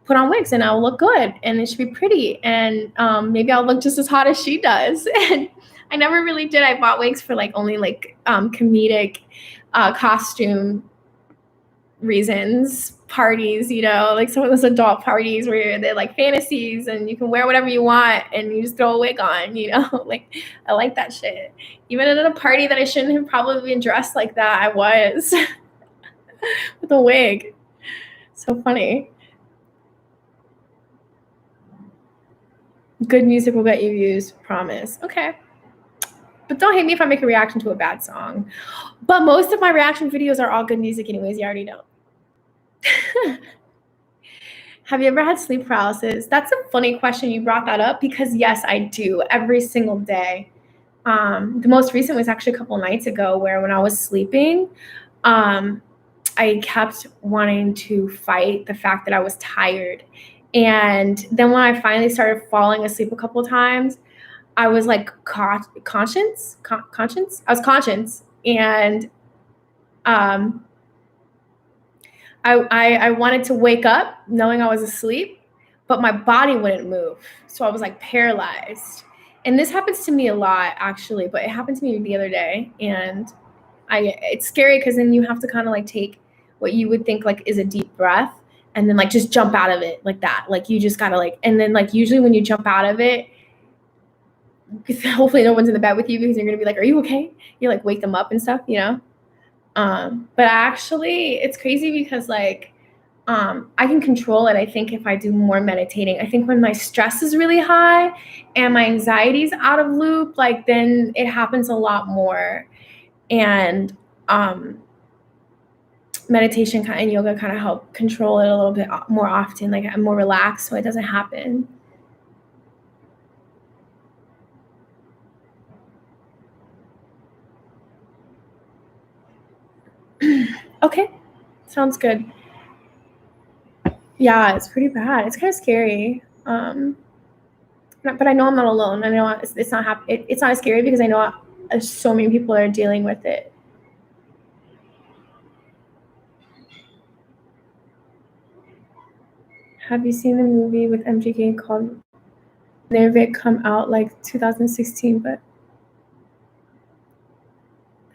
put on wigs, and I'll look good, and it should be pretty, and maybe I'll look just as hot as she does. And I never really did. I bought wigs for like only like comedic costume reasons, parties, like some of those adult parties where they're like fantasies and you can wear whatever you want and you just throw a wig on, like I like that shit. Even at a party that I shouldn't have probably been dressed like that, I was with a wig. So funny. Good music will get you views, promise. Okay. But don't hate me if I make a reaction to a bad song. But most of my reaction videos are all good music anyways, you already know. Have you ever had sleep paralysis? That's a funny question you brought that up, because yes, I do every single day. The most recent was actually a couple of nights ago, where when I was sleeping, I kept wanting to fight the fact that I was tired. And then when I finally started falling asleep a couple of times, I was like conscious. I was conscious, and I wanted to wake up knowing I was asleep, but my body wouldn't move. So I was like paralyzed. And this happens to me a lot, actually, but it happened to me the other day. And it's scary, because then you have to kind of like take what you would think like is a deep breath, and then like just jump out of it like that. Like you just gotta like, and then like usually when you jump out of it, because hopefully no one's in the bed with you, because you're gonna be like, are you okay? You like wake them up and stuff, But actually it's crazy, because like I can control it, I think, if I do more meditating. I think when my stress is really high and my anxiety is out of loop, like then it happens a lot more. And meditation and yoga kind of help control it a little bit more often. Like I'm more relaxed, so it doesn't happen. Okay, sounds good. Yeah, it's pretty bad. It's kind of scary. But I know I'm not alone. I know it's not it's not scary, because I know so many people are dealing with it. Have you seen the movie with MGK called Nervik come out like 2016? But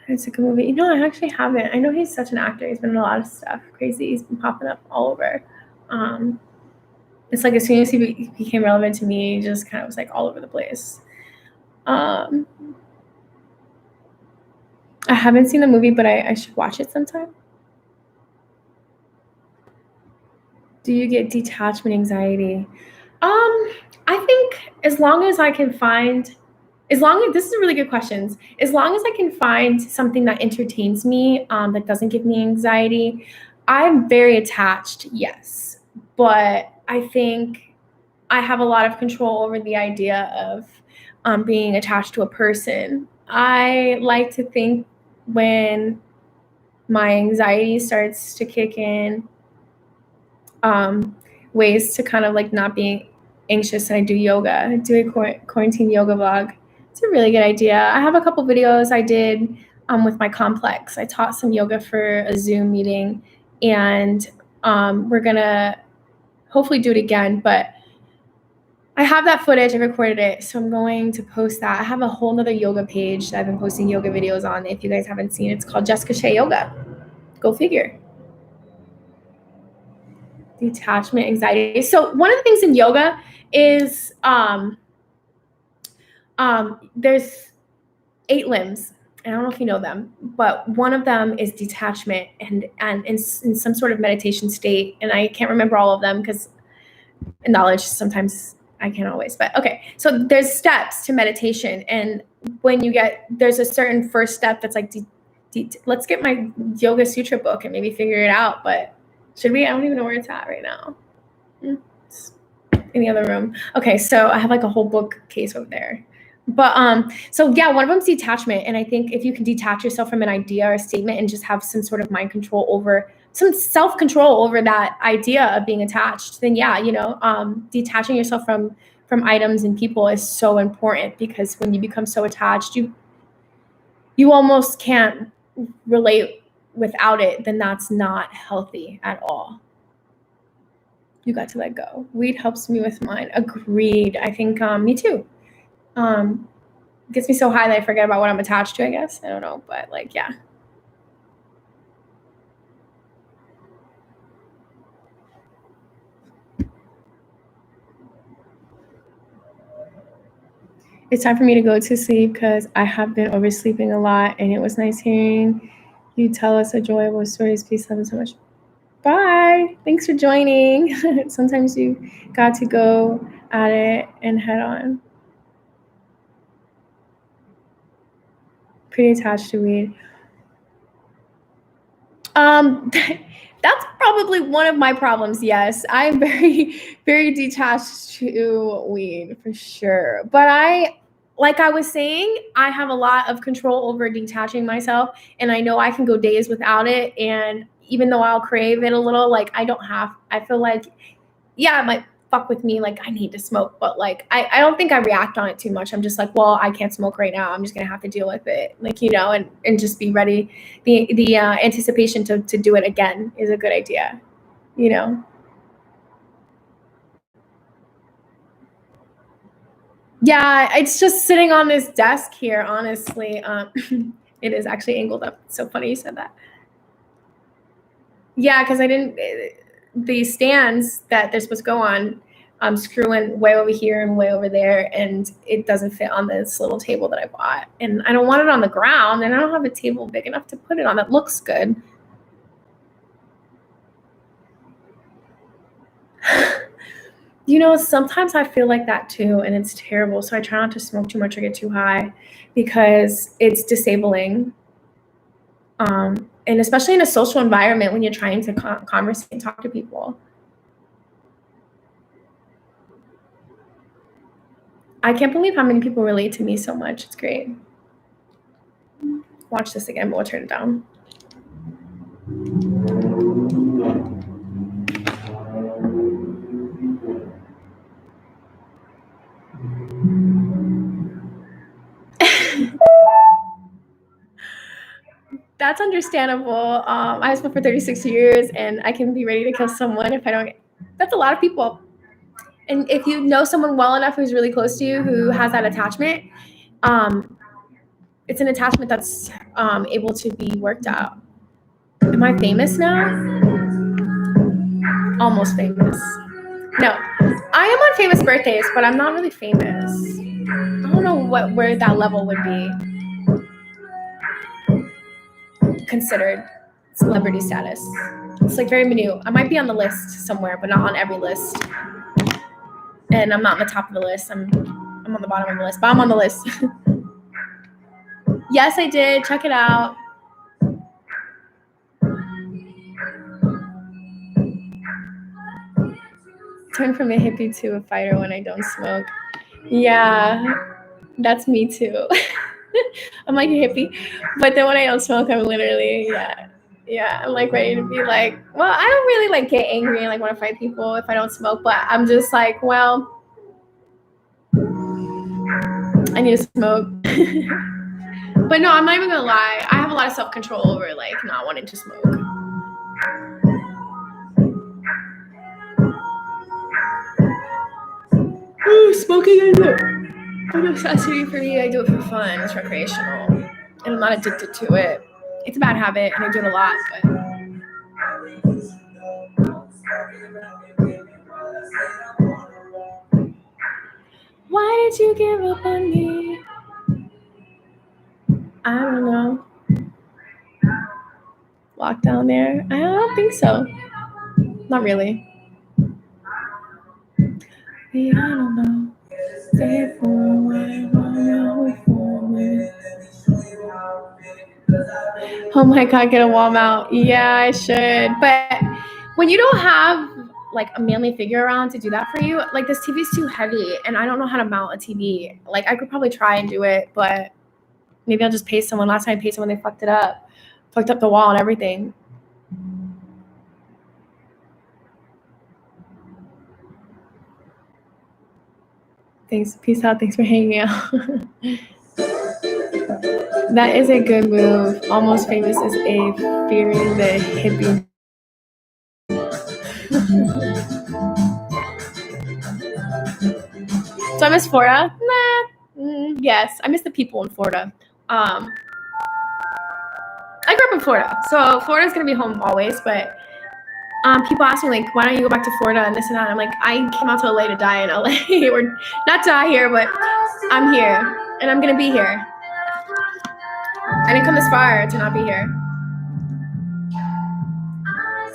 it's a good movie. No, I actually haven't. I know he's such an actor. He's been in a lot of stuff. Crazy. He's been popping up all over. It's like as soon as he became relevant to me, he just kind of was like all over the place. I haven't seen the movie, but I should watch it sometime. Do you get detachment anxiety? I think as long as I can find, this is a really good question. As long as I can find something that entertains me, that doesn't give me anxiety, I'm very attached, yes. But I think I have a lot of control over the idea of being attached to a person. I like to think when my anxiety starts to kick in, ways to kind of like not being anxious, and I do yoga. I do a quarantine yoga vlog. It's a really good idea. I have a couple videos I did with my complex. I taught some yoga for a Zoom meeting, and we're gonna hopefully do it again, but I have that footage. I recorded it, so I'm going to post that. I have a whole nother yoga page that I've been posting yoga videos on. If you guys haven't seen, it's called JessicaShea Yoga. Go figure. Detachment anxiety. So one of the things in yoga is there's 8 limbs. I don't know if you know them, but one of them is detachment and in some sort of meditation state. And I can't remember all of them because knowledge sometimes I can't always. But okay, so there's steps to meditation, and when you there's a certain first step that's like let's get my Yoga Sutra book and maybe figure it out. But should we? I don't even know where it's at right now. It's in the other room. Okay, so I have like a whole bookcase over there. But so yeah, one of them is detachment. And I think if you can detach yourself from an idea or a statement and just have some sort of mind control over, some self-control over that idea of being attached, then yeah, detaching yourself from items and people is so important, because when you become so attached, you almost can't relate without it. Then that's not healthy at all. You got to let go. Weed helps me with mine. Agreed. I think me too. Gets me so high that I forget about what I'm attached to, I guess. I don't know, but like, yeah. It's time for me to go to sleep because I have been oversleeping a lot, and it was nice hearing you tell us enjoyable stories. Peace, love you so much. Bye. Thanks for joining. Sometimes you got to go at it and head on. Pretty attached to weed. That's probably one of my problems. Yes, I'm very, very detached to weed for sure. But like I was saying, I have a lot of control over detaching myself, and I know I can go days without it. And even though I'll crave it a little, like I feel like, yeah, it might fuck with me. Like I need to smoke, but like, I don't think I react on it too much. I'm just like, well, I can't smoke right now. I'm just going to have to deal with it. Like, and just be ready. The anticipation to do it again is a good idea, Yeah, it's just sitting on this desk here, honestly. It is actually angled up. It's so funny you said that. Yeah, because I didn't, the stands that they're supposed to go on, screw in way over here and way over there, and it doesn't fit on this little table that I bought. And I don't want it on the ground, and I don't have a table big enough to put it on that looks good. Sometimes I feel like that too, and it's terrible. So I try not to smoke too much or get too high because it's disabling. And especially in a social environment when you're trying to converse and talk to people. I can't believe how many people relate to me so much. It's great. Watch this again, but we'll turn it down. That's understandable. I was smoked for 36 years, and I can be ready to kill someone if I don't That's a lot of people. And if you know someone well enough who's really close to you who has that attachment, it's an attachment that's able to be worked out. Am I famous now? Almost famous. No, I am on famous birthdays, but I'm not really famous. I don't know where that level would be considered celebrity status. It's like very minute. I might be on the list somewhere, but not on every list. And I'm not on the top of the list. I'm on the bottom of the list, but I'm on the list. Yes, I did. Check it out. Turn from a hippie to a fighter when I don't smoke. Yeah, that's me too. I'm like a hippie, but then when I don't smoke, I'm literally, yeah, I'm like ready to be like, well, I don't really like get angry and like want to fight people if I don't smoke, but I'm just like, well, I need to smoke. But no, I'm not even gonna lie. I have a lot of self-control over like not wanting to smoke. Ooh, smoking is a necessity for me. I do it for fun. It's recreational, and I'm not addicted to it. It's a bad habit, and I do it a lot. But why did you give up on me? I don't know. Walk down there? I don't think so. Not really. I don't know. Stay for a while, oh my God, get a wall mount. Yeah, I should. But when you don't have like a manly figure around to do that for you, like this TV is too heavy and I don't know how to mount a TV. Like I could probably try and do it, but maybe I'll just pay someone. Last time I paid someone, they fucked it up. Fucked up the wall and everything. Thanks. Peace out. Thanks for hanging out. That is a good move. Almost famous is a fearing the hippie. So I miss Florida? Yes, I miss the people in Florida. I grew up in Florida, so Florida's gonna be home always. But people ask me like, why don't you go back to Florida and this and that? And I'm like, I came out to LA to die in LA, or not die here, but I'm here and I'm gonna be here. I didn't come this far to not be here.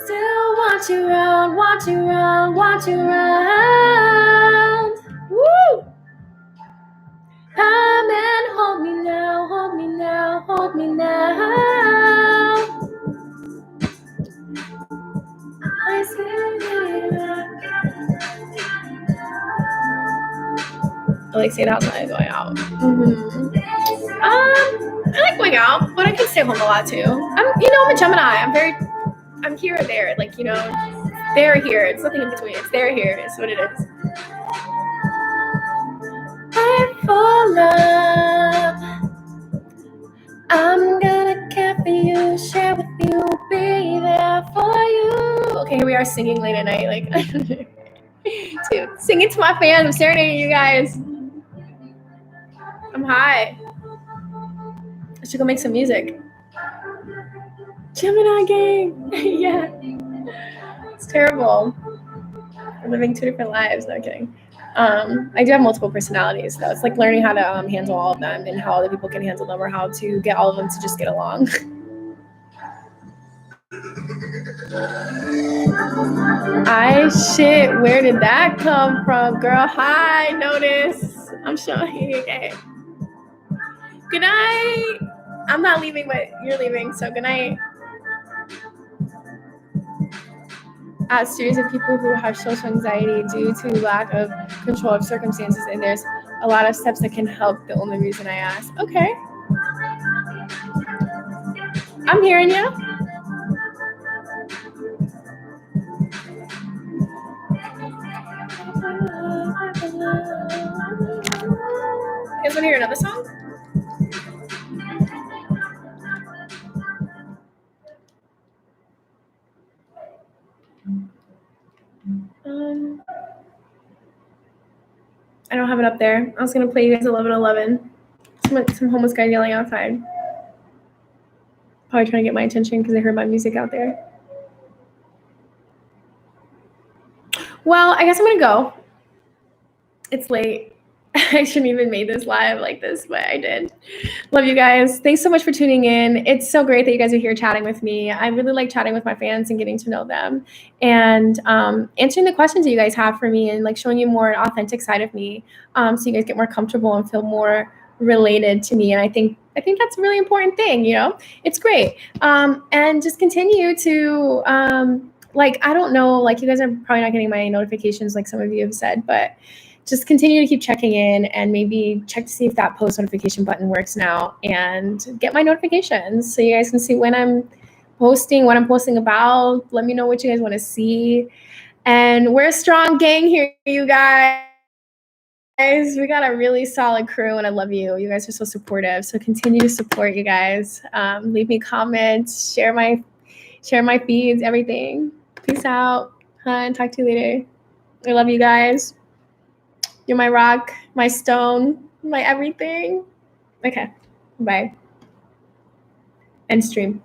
Still want you around, want you around, want you around. Woo! Come and hold me now, hold me now, hold me now. I like say it out loud going out. I like going out, but I can stay home a lot too. I'm a Gemini. I'm here or there. Like, there or here. It's nothing in between. It's there or here. It's what it is. I'm full of. I'm gonna care for you, share with you, be there for you. Okay, here we are singing late at night. Like, dude, singing to my fans. I'm serenading you guys. I'm high. I should go make some music. Gemini gang. Yeah. It's terrible. We're living two different lives. No kidding. I do have multiple personalities, though. It's like learning how to handle all of them and how other people can handle them, or how to get all of them to just get along. Where did that come from, girl? Hi, notice. I'm showing you. Okay. Good night. I'm not leaving, but you're leaving, so good night. A series of people who have social anxiety due to lack of control of circumstances, and there's a lot of steps that can help. The only reason I asked. Okay. I'm hearing you. You guys want to hear another song? I don't have it up there. I was gonna play you guys 11:11. Some homeless guy yelling outside. Probably trying to get my attention because they heard my music out there. Well, I guess I'm gonna go. It's late. I shouldn't even made this live like this, but I did. Love you guys. Thanks so much for tuning in. It's so great that you guys are here chatting with me. I really like chatting with my fans and getting to know them and answering the questions that you guys have for me and like showing you more authentic side of me, so you guys get more comfortable and feel more related to me. And I think that's a really important thing. You know, it's great. And just continue to like, I don't know, like you guys are probably not getting my notifications like some of you have said, but just continue to keep checking in and maybe check to see if that post notification button works now and get my notifications so you guys can see when I'm posting, what I'm posting about. Let me know what you guys want to see. And we're a strong gang here, you guys. We got a really solid crew and I love you. You guys are so supportive. So continue to support you guys. Leave me comments, share my feeds, everything. Peace out. And talk to you later. I love you guys. You're my rock, my stone, my everything. Okay, bye. End stream.